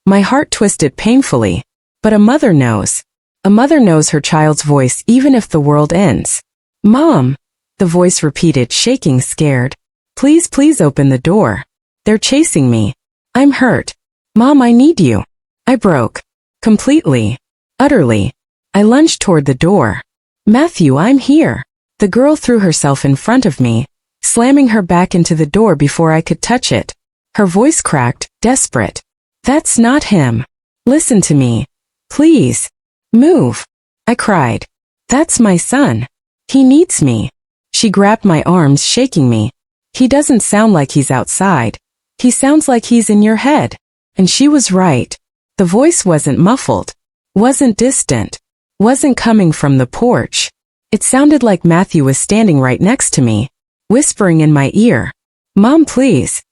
My heart twisted painfully. But a mother knows. A mother knows her child's voice even if the world ends. Mom, the voice repeated, shaking, scared. Please, please open the door. They're chasing me. I'm hurt. Mom, I need you. I broke. Completely. Utterly. I lunged toward the door. Matthew, I'm here. The girl threw herself in front of me, slamming her back into the door before I could touch it. Her voice cracked, desperate. That's not him. Listen to me. Please. Move. I cried. That's my son. He needs me. She grabbed my arms, shaking me. He doesn't sound like he's outside. He sounds like he's in your head. And she was right. The voice wasn't muffled. Wasn't distant. Wasn't coming from the porch. It sounded like Matthew was standing right next to me, whispering in my ear. Mom, please.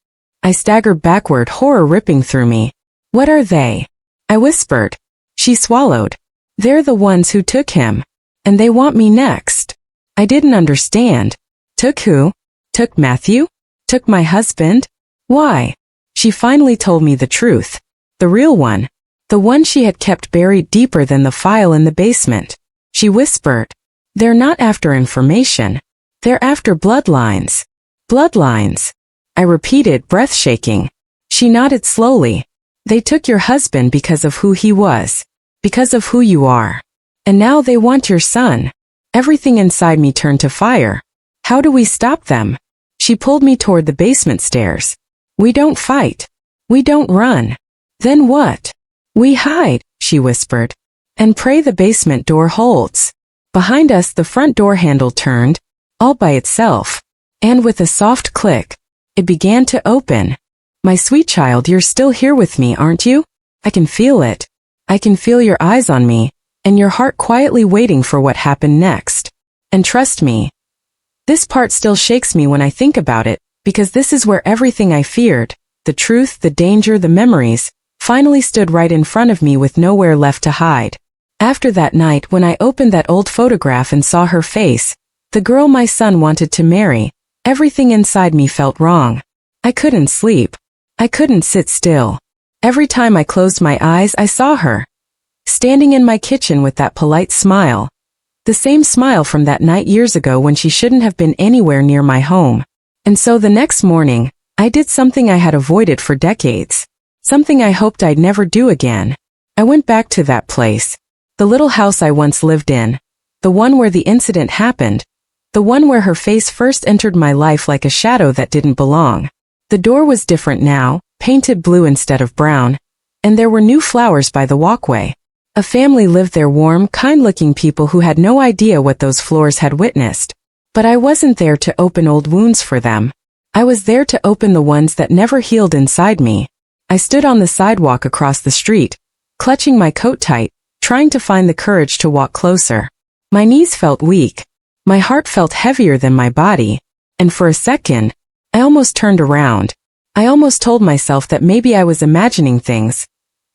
I staggered backward, horror ripping through me. What are they? I whispered. She swallowed. They're the ones who took him. And they want me next. I didn't understand. Took who? Took Matthew? Took my husband? Why? She finally told me the truth. The real one. The one she had kept buried deeper than the file in the basement. She whispered. They're not after information. They're after bloodlines. Bloodlines. I repeated, breath shaking. She nodded slowly. They took your husband because of who he was. Because of who you are. And now they want your son. Everything inside me turned to fire. How do we stop them? She pulled me toward the basement stairs. We don't fight. We don't run. Then what? We hide, she whispered. And pray the basement door holds. Behind us the front door handle turned, all by itself. And with a soft click, it began to open. My sweet child, you're still here with me, aren't you? I can feel it. I can feel your eyes on me, and your heart quietly waiting for what happened next. And trust me, this part still shakes me when I think about it, because this is where everything I feared, the truth, the danger, the memories, finally stood right in front of me with nowhere left to hide. After that night when I opened that old photograph and saw her face, the girl my son wanted to marry, everything inside me felt wrong. I couldn't sleep. I couldn't sit still. Every time I closed my eyes I saw her, standing in my kitchen with that polite smile. The same smile from that night years ago when she shouldn't have been anywhere near my home. And so the next morning, I did something I had avoided for decades. Something I hoped I'd never do again. I went back to that place. The little house I once lived in. The one where the incident happened. The one where her face first entered my life like a shadow that didn't belong. The door was different now, painted blue instead of brown. And there were new flowers by the walkway. A family lived there, warm, kind-looking people who had no idea what those floors had witnessed. But I wasn't there to open old wounds for them. I was there to open the ones that never healed inside me. I stood on the sidewalk across the street, clutching my coat tight, trying to find the courage to walk closer. My knees felt weak. My heart felt heavier than my body. And for a second, I almost turned around. I almost told myself that maybe I was imagining things.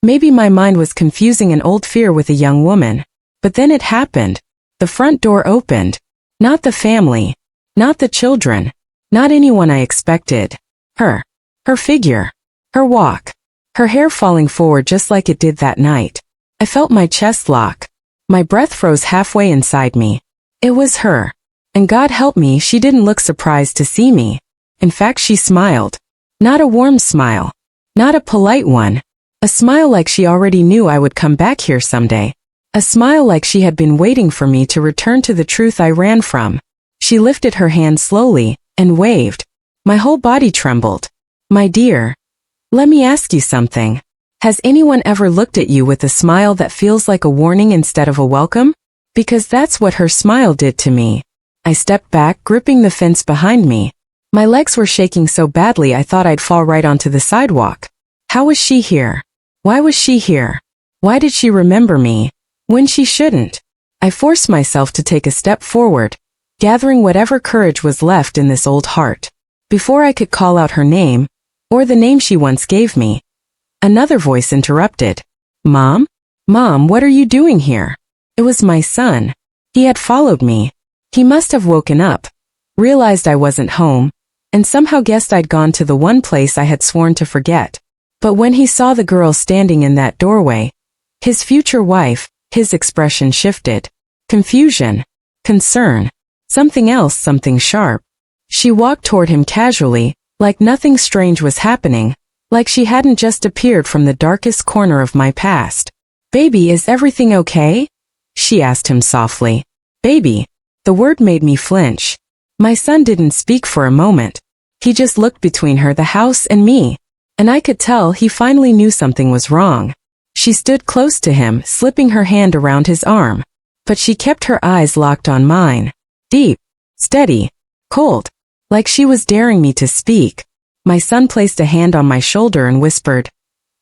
Maybe my mind was confusing an old fear with a young woman. But then it happened. The front door opened. Not the family. Not the children. Not anyone I expected. Her. Her figure. Her walk. Her hair falling forward just like it did that night. I felt my chest lock. My breath froze halfway inside me. It was her. And God help me, she didn't look surprised to see me. In fact, she smiled. Not a warm smile. Not a polite one. A smile like she already knew I would come back here someday. A smile like she had been waiting for me to return to the truth I ran from. She lifted her hand slowly and waved. My whole body trembled. My dear, let me ask you something. Has anyone ever looked at you with a smile that feels like a warning instead of a welcome? Because that's what her smile did to me. I stepped back, gripping the fence behind me. My legs were shaking so badly I thought I'd fall right onto the sidewalk. How was she here? Why was she here? Why did she remember me when she shouldn't? I forced myself to take a step forward, gathering whatever courage was left in this old heart. Before I could call out her name, or the name she once gave me, another voice interrupted. Mom? Mom, what are you doing here? It was my son. He had followed me. He must have woken up, realized I wasn't home, and somehow guessed I'd gone to the one place I had sworn to forget. But when he saw the girl standing in that doorway, his future wife, his expression shifted. Confusion, concern, something else, something sharp. She walked toward him casually, like nothing strange was happening, like she hadn't just appeared from the darkest corner of my past. Baby, is everything okay? She asked him softly. Baby. The word made me flinch. My son didn't speak for a moment. He just looked between her, the house, and me. And I could tell he finally knew something was wrong. She stood close to him, slipping her hand around his arm. But she kept her eyes locked on mine. Deep, steady, cold, like she was daring me to speak. My son placed a hand on my shoulder and whispered,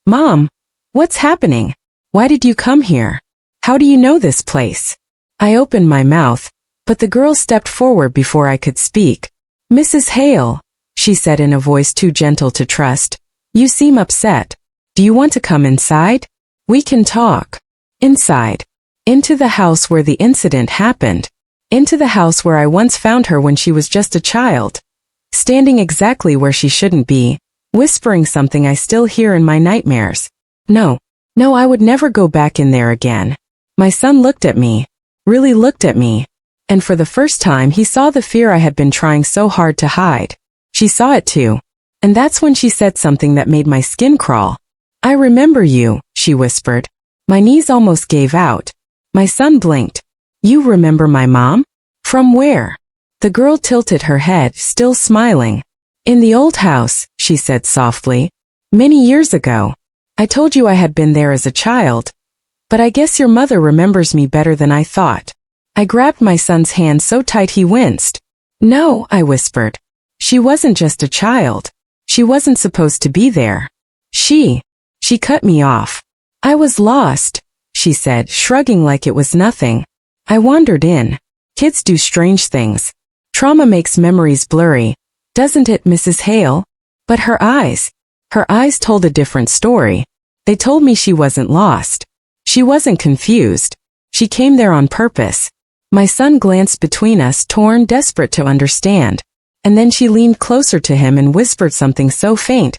Mom, what's happening? Why did you come here? How do you know this place? I opened my mouth, but the girl stepped forward before I could speak. Mrs. Hale, she said in a voice too gentle to trust, you seem upset. Do you want to come inside? We can talk. Inside. Into the house where the incident happened. Into the house where I once found her when she was just a child. Standing exactly where she shouldn't be, whispering something I still hear in my nightmares. No, I would never go back in there again. My son looked at me, really looked at me, and for the first time he saw the fear I had been trying so hard to hide. She saw it too, and that's when she said something that made my skin crawl. I remember you, she whispered. My knees almost gave out. My son blinked. You remember my mom? From where? The girl tilted her head, still smiling. In the old house, she said softly. Many years ago. I told you I had been there as a child. But I guess your mother remembers me better than I thought. I grabbed my son's hand so tight he winced. No, I whispered. She wasn't just a child. She wasn't supposed to be there. She cut me off. I was lost, she said, shrugging like it was nothing. I wandered in. Kids do strange things. Trauma makes memories blurry. Doesn't it, Mrs. Hale? But her eyes told a different story. They told me she wasn't lost. She wasn't confused. She came there on purpose. My son glanced between us, torn, desperate to understand. And then she leaned closer to him and whispered something so faint.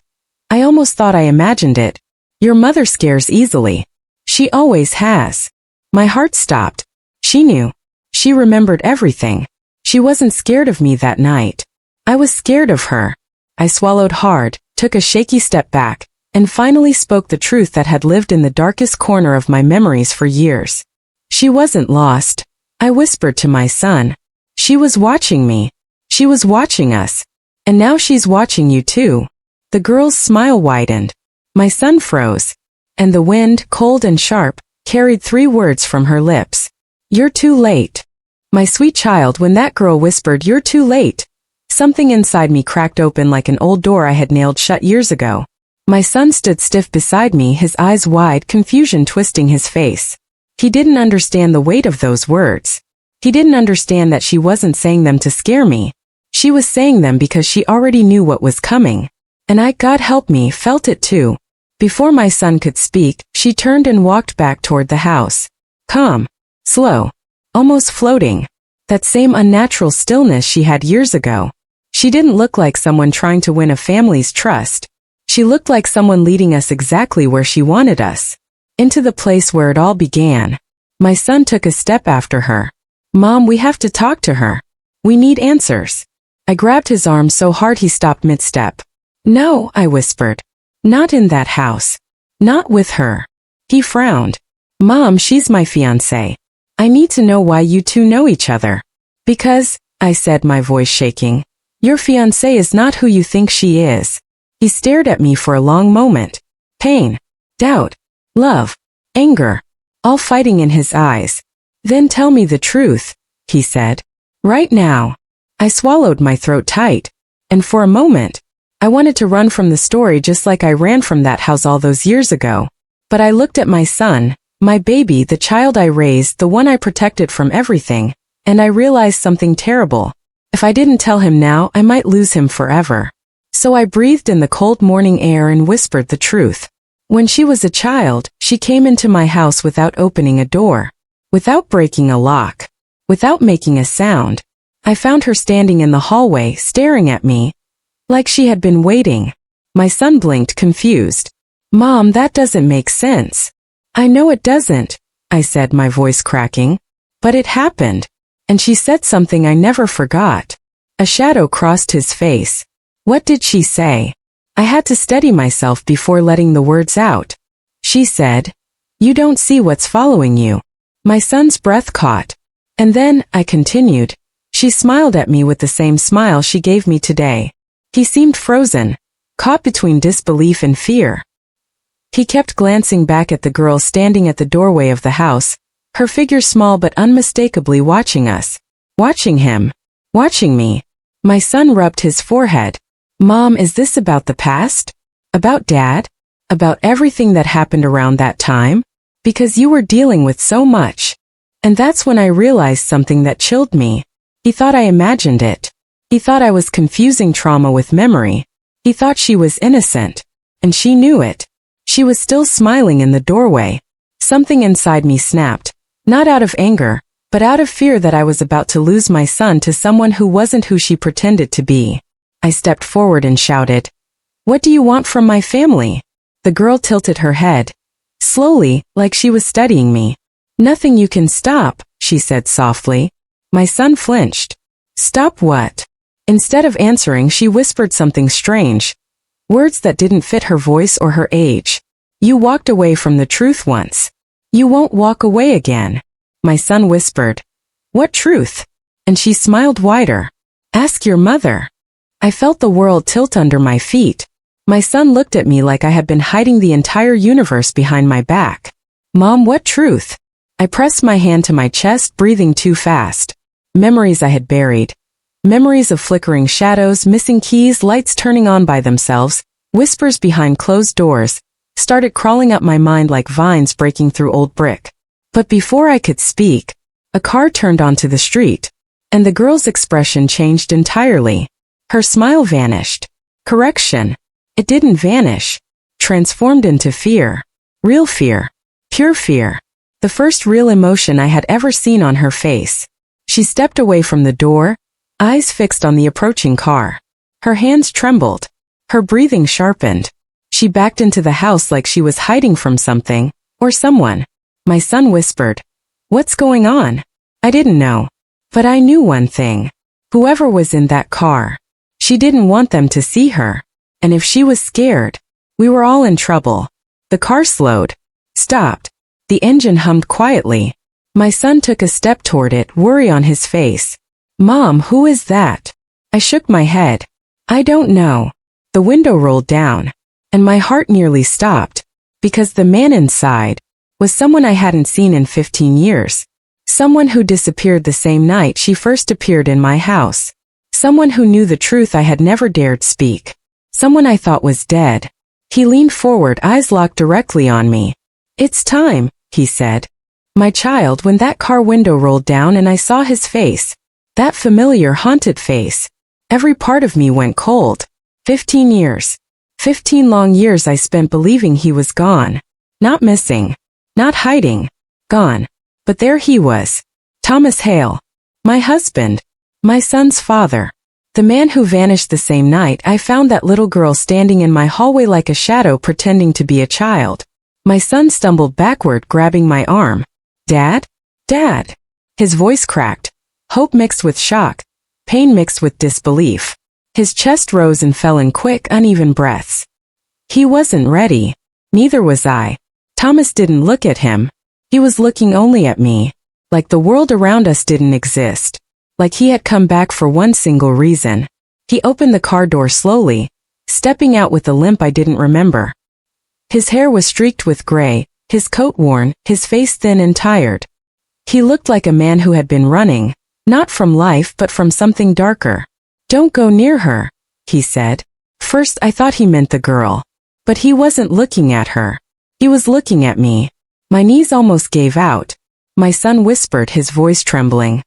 I almost thought I imagined it. Your mother scares easily. She always has. My heart stopped. She knew. She remembered everything. She wasn't scared of me that night. I was scared of her. I swallowed hard, took a shaky step back, and finally spoke the truth that had lived in the darkest corner of my memories for years. She wasn't lost. I whispered to my son. She was watching me. She was watching us. And now she's watching you too. The girl's smile widened. My son froze. And the wind, cold and sharp, carried 3 words from her lips. You're too late. My sweet child, when that girl whispered, you're too late, something inside me cracked open like an old door I had nailed shut years ago. My son stood stiff beside me, his eyes wide, confusion twisting his face. He didn't understand the weight of those words. He didn't understand that she wasn't saying them to scare me. She was saying them because she already knew what was coming. And I, God help me, felt it too. Before my son could speak, she turned and walked back toward the house. Calm. Slow. Almost floating. That same unnatural stillness she had years ago. She didn't look like someone trying to win a family's trust. She looked like someone leading us exactly where she wanted us. Into the place where it all began. My son took a step after her. Mom, we have to talk to her. We need answers. I grabbed his arm so hard he stopped mid-step. No, I whispered. Not in that house. Not with her. He frowned. Mom, she's my fiancée. I need to know why you two know each other. Because, I said, my voice shaking, your fiancée is not who you think she is. He stared at me for a long moment. Pain, doubt, love, anger, all fighting in his eyes. Then tell me the truth, he said. Right now. I swallowed my throat tight. And for a moment, I wanted to run from the story just like I ran from that house all those years ago. But I looked at my son, my baby, the child I raised, the one I protected from everything, and I realized something terrible. If I didn't tell him now, I might lose him forever. So I breathed in the cold morning air and whispered the truth. When she was a child, she came into my house without opening a door, without breaking a lock, without making a sound. I found her standing in the hallway, staring at me, like she had been waiting. My son blinked, confused. Mom, that doesn't make sense. I know it doesn't, I said, my voice cracking. But it happened. And she said something I never forgot. A shadow crossed his face. What did she say? I had to steady myself before letting the words out. She said, "You don't see what's following you." My son's breath caught. And then, I continued, she smiled at me with the same smile she gave me today. He seemed frozen, caught between disbelief and fear. He kept glancing back at the girl standing at the doorway of the house, her figure small but unmistakably watching us. Watching him. Watching me. My son rubbed his forehead. Mom, is this about the past? About Dad? About everything that happened around that time? Because you were dealing with so much. And that's when I realized something that chilled me. He thought I imagined it. He thought I was confusing trauma with memory. He thought she was innocent. And she knew it. She was still smiling in the doorway. Something inside me snapped. Not out of anger, but out of fear that I was about to lose my son to someone who wasn't who she pretended to be. I stepped forward and shouted, "What do you want from my family?" The girl tilted her head. Slowly, like she was studying me. "Nothing you can stop," she said softly. My son flinched. "Stop what?" Instead of answering, she whispered something strange. Words that didn't fit her voice or her age. "You walked away from the truth once. You won't walk away again." My son whispered, "What truth?" And she smiled wider. "Ask your mother." I felt the world tilt under my feet. My son looked at me like I had been hiding the entire universe behind my back. "Mom, what truth?" I pressed my hand to my chest, breathing too fast. Memories I had buried. Memories of flickering shadows, missing keys, lights turning on by themselves, whispers behind closed doors, started crawling up my mind like vines breaking through old brick. But before I could speak, a car turned onto the street, and the girl's expression changed entirely. Her smile vanished. Correction. It didn't vanish. Transformed into fear. Real fear. Pure fear. The first real emotion I had ever seen on her face. She stepped away from the door, eyes fixed on the approaching car. Her hands trembled. Her breathing sharpened. She backed into the house like she was hiding from something, or someone. My son whispered, "What's going on?" I didn't know. But I knew one thing. Whoever was in that car, she didn't want them to see her. And if she was scared, we were all in trouble. The car slowed. Stopped. The engine hummed quietly. My son took a step toward it, worry on his face. "Mom, who is that?" I shook my head. "I don't know." The window rolled down, and my heart nearly stopped, because the man inside was someone I hadn't seen in 15 years. Someone who disappeared the same night she first appeared in my house. Someone who knew the truth I had never dared speak. Someone I thought was dead. He leaned forward, eyes locked directly on me. "It's time," he said. "My child," when that car window rolled down and I saw his face. That familiar, haunted face. Every part of me went cold. 15 years. 15 long years I spent believing he was gone. Not missing. Not hiding. Gone. But there he was. Thomas Hale. My husband. My son's father. The man who vanished the same night I found that little girl standing in my hallway like a shadow pretending to be a child. My son stumbled backward, grabbing my arm. "Dad? Dad!" His voice cracked. Hope mixed with shock. Pain mixed with disbelief. His chest rose and fell in quick, uneven breaths. He wasn't ready. Neither was I. Thomas didn't look at him. He was looking only at me. Like the world around us didn't exist. Like he had come back for one single reason. He opened the car door slowly, stepping out with a limp I didn't remember. His hair was streaked with gray, his coat worn, his face thin and tired. He looked like a man who had been running, not from life but from something darker. "Don't go near her," he said. First I thought he meant the girl. But he wasn't looking at her. He was looking at me. My knees almost gave out. My son whispered, his voice trembling.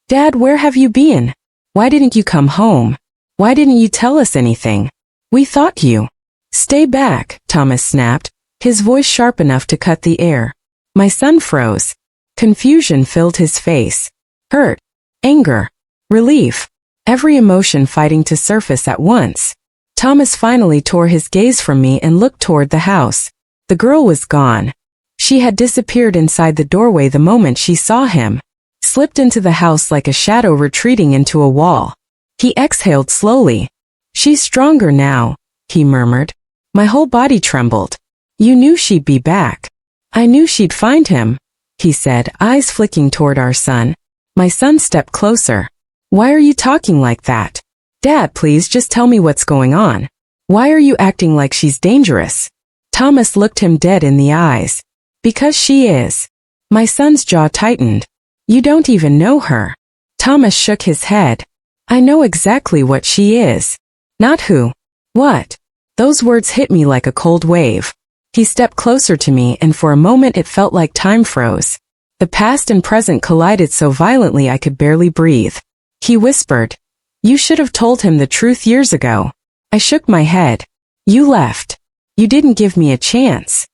"Dad, where have you been? Why didn't you come home? Why didn't you tell us anything? We thought you—" "Stay back," Thomas snapped, his voice sharp enough to cut the air. My son froze. Confusion filled his face. Hurt, anger, relief, every emotion fighting to surface at once. Thomas finally tore his gaze from me and looked toward the house. The girl was gone. She had disappeared inside the doorway the moment she saw him, slipped into the house like a shadow retreating into a wall. He exhaled slowly. "She's stronger now," he murmured. My whole body trembled. "You knew she'd be back." "I knew she'd find him," he said, eyes flicking toward our son. My son stepped closer. "Why are you talking like that? Dad, please just tell me what's going on. Why are you acting like she's dangerous?" Thomas looked him dead in the eyes. "Because she is." My son's jaw tightened. "You don't even know her." Thomas shook his head. "I know exactly what she is. Not who. What?" Those words hit me like a cold wave. He stepped closer to me and for a moment it felt like time froze. The past and present collided so violently I could barely breathe. He whispered, "You should have told him the truth years ago." I shook my head. "You left. You didn't give me a chance."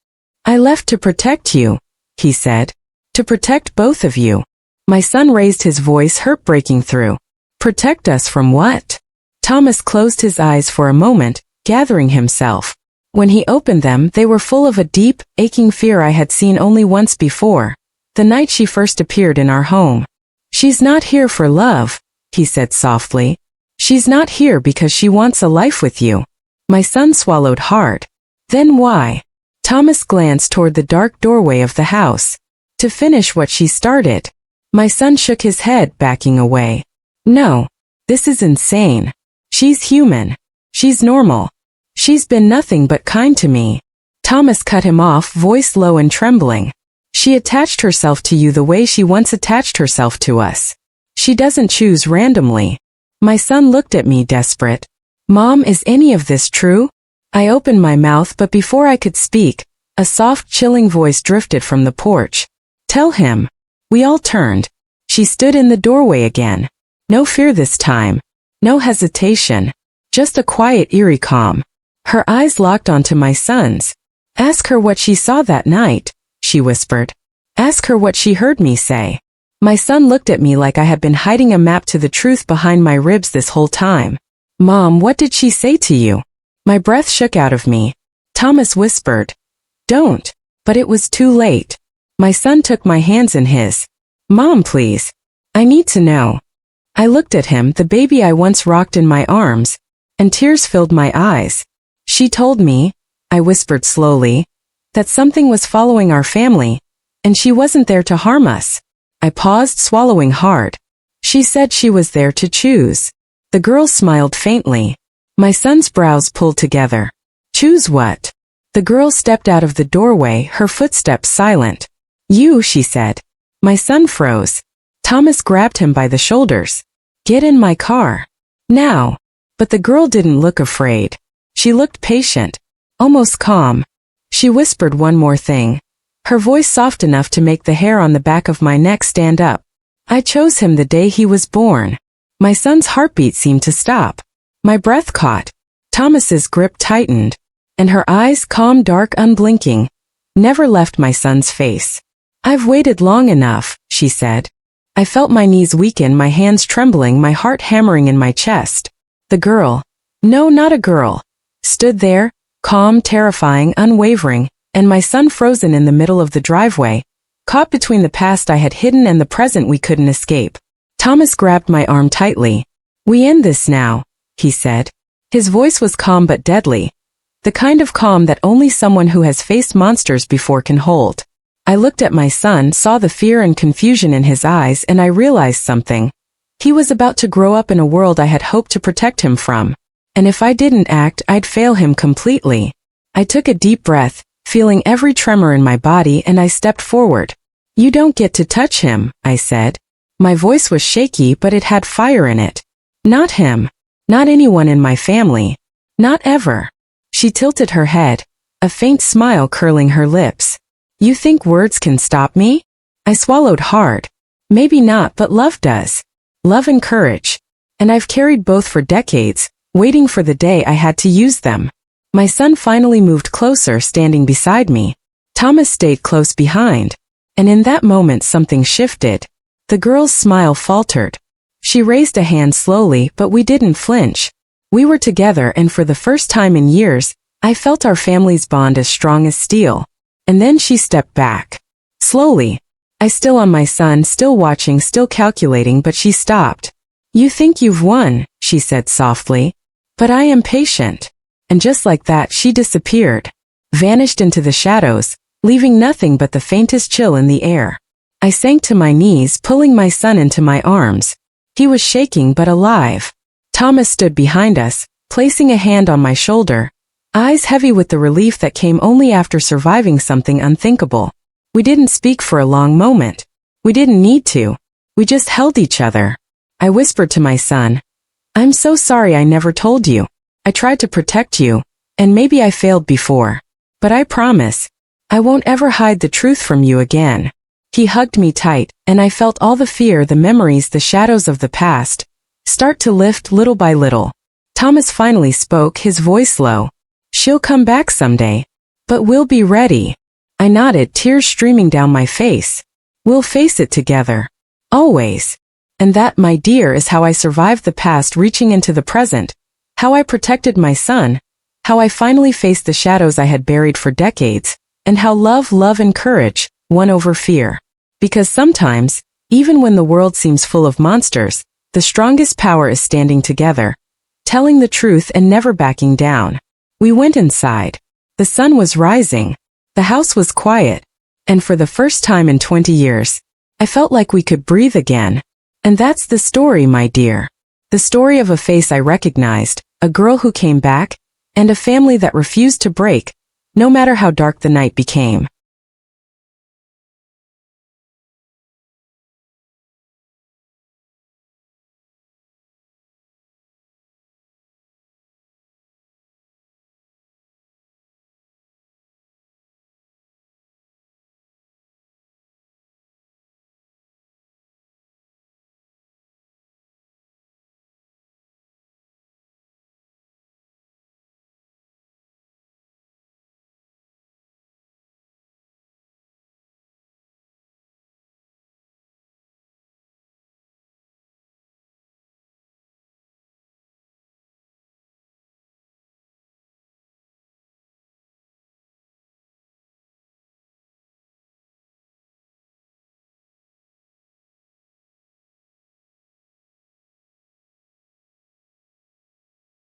"I left to protect you," he said. "To protect both of you." My son raised his voice, hurt breaking through. "Protect us from what?" Thomas closed his eyes for a moment, gathering himself. When he opened them, they were full of a deep, aching fear I had seen only once before, the night she first appeared in our home. "She's not here for love," he said softly. "She's not here because she wants a life with you." My son swallowed hard. "Then why?" Thomas glanced toward the dark doorway of the house. "To finish what she started." My son shook his head, backing away. "No. This is insane. She's human. She's normal. She's been nothing but kind to me." Thomas cut him off, voice low and trembling. "She attached herself to you the way she once attached herself to us. She doesn't choose randomly." My son looked at me, desperate. "Mom, is any of this true?" I opened my mouth, but before I could speak, a soft, chilling voice drifted from the porch. "Tell him." We all turned. She stood in the doorway again. No fear this time. No hesitation. Just a quiet, eerie calm. Her eyes locked onto my son's. "Ask her what she saw that night," she whispered. "Ask her what she heard me say." My son looked at me like I had been hiding a map to the truth behind my ribs this whole time. "Mom, what did she say to you?" My breath shook out of me. Thomas whispered, "Don't." But it was too late. My son took my hands in his. "Mom, please. I need to know." I looked at him, the baby I once rocked in my arms, and tears filled my eyes. "She told me," I whispered slowly, "that something was following our family, and she wasn't there to harm us." I paused, swallowing hard. "She said she was there to choose." The girl smiled faintly. My son's brows pulled together. "Choose what?" The girl stepped out of the doorway, her footsteps silent. "You," she said. My son froze. Thomas grabbed him by the shoulders. "Get in my car. Now." But the girl didn't look afraid. She looked patient, almost calm. She whispered one more thing, her voice soft enough to make the hair on the back of my neck stand up. "I chose him the day he was born." My son's heartbeat seemed to stop. My breath caught. Thomas's grip tightened, and her eyes, calm, dark, unblinking, never left my son's face. "I've waited long enough," she said. I felt my knees weaken, my hands trembling, my heart hammering in my chest. The girl, no, not a girl, stood there, calm, terrifying, unwavering, and my son frozen in the middle of the driveway, caught between the past I had hidden and the present we couldn't escape. Thomas grabbed my arm tightly. "We end this now," he said. His voice was calm but deadly, the kind of calm that only someone who has faced monsters before can hold. I looked at my son, saw the fear and confusion in his eyes, and I realized something. He was about to grow up in a world I had hoped to protect him from. And if I didn't act, I'd fail him completely. I took a deep breath, feeling every tremor in my body, and I stepped forward. "You don't get to touch him," I said. My voice was shaky, but it had fire in it. "Not him. Not anyone in my family. Not ever." She tilted her head, a faint smile curling her lips. "You think words can stop me?" I swallowed hard. "Maybe not, but love does. Love and courage. And I've carried both for decades, waiting for the day I had to use them." My son finally moved closer, standing beside me. Thomas stayed close behind. And in that moment something shifted. The girl's smile faltered. She raised a hand slowly, but we didn't flinch. We were together, and for the first time in years, I felt our family's bond as strong as steel. And then she stepped back. Slowly. I still on my son, still watching, still calculating, but she stopped. "You think you've won," she said softly. "But I am patient." And just like that, she disappeared. Vanished into the shadows, leaving nothing but the faintest chill in the air. I sank to my knees, pulling my son into my arms. He was shaking but alive. Thomas stood behind us, placing a hand on my shoulder, eyes heavy with the relief that came only after surviving something unthinkable. We didn't speak for a long moment. We didn't need to. We just held each other. I whispered to my son, "I'm so sorry I never told you. I tried to protect you, and maybe I failed before. But I promise, I won't ever hide the truth from you again." He hugged me tight, and I felt all the fear, the memories, the shadows of the past start to lift little by little. Thomas finally spoke, his voice low. "She'll come back someday. But we'll be ready." I nodded, tears streaming down my face. "We'll face it together. Always." And that, my dear, is how I survived the past, reaching into the present. How I protected my son. How I finally faced the shadows I had buried for decades. And how love and courage won over fear. Because sometimes, even when the world seems full of monsters, the strongest power is standing together, telling the truth and never backing down. We went inside. The sun was rising. The house was quiet. And for the first time in 20 years, I felt like we could breathe again. And that's the story, my dear. The story of a face I recognized, a girl who came back, and a family that refused to break, no matter how dark the night became.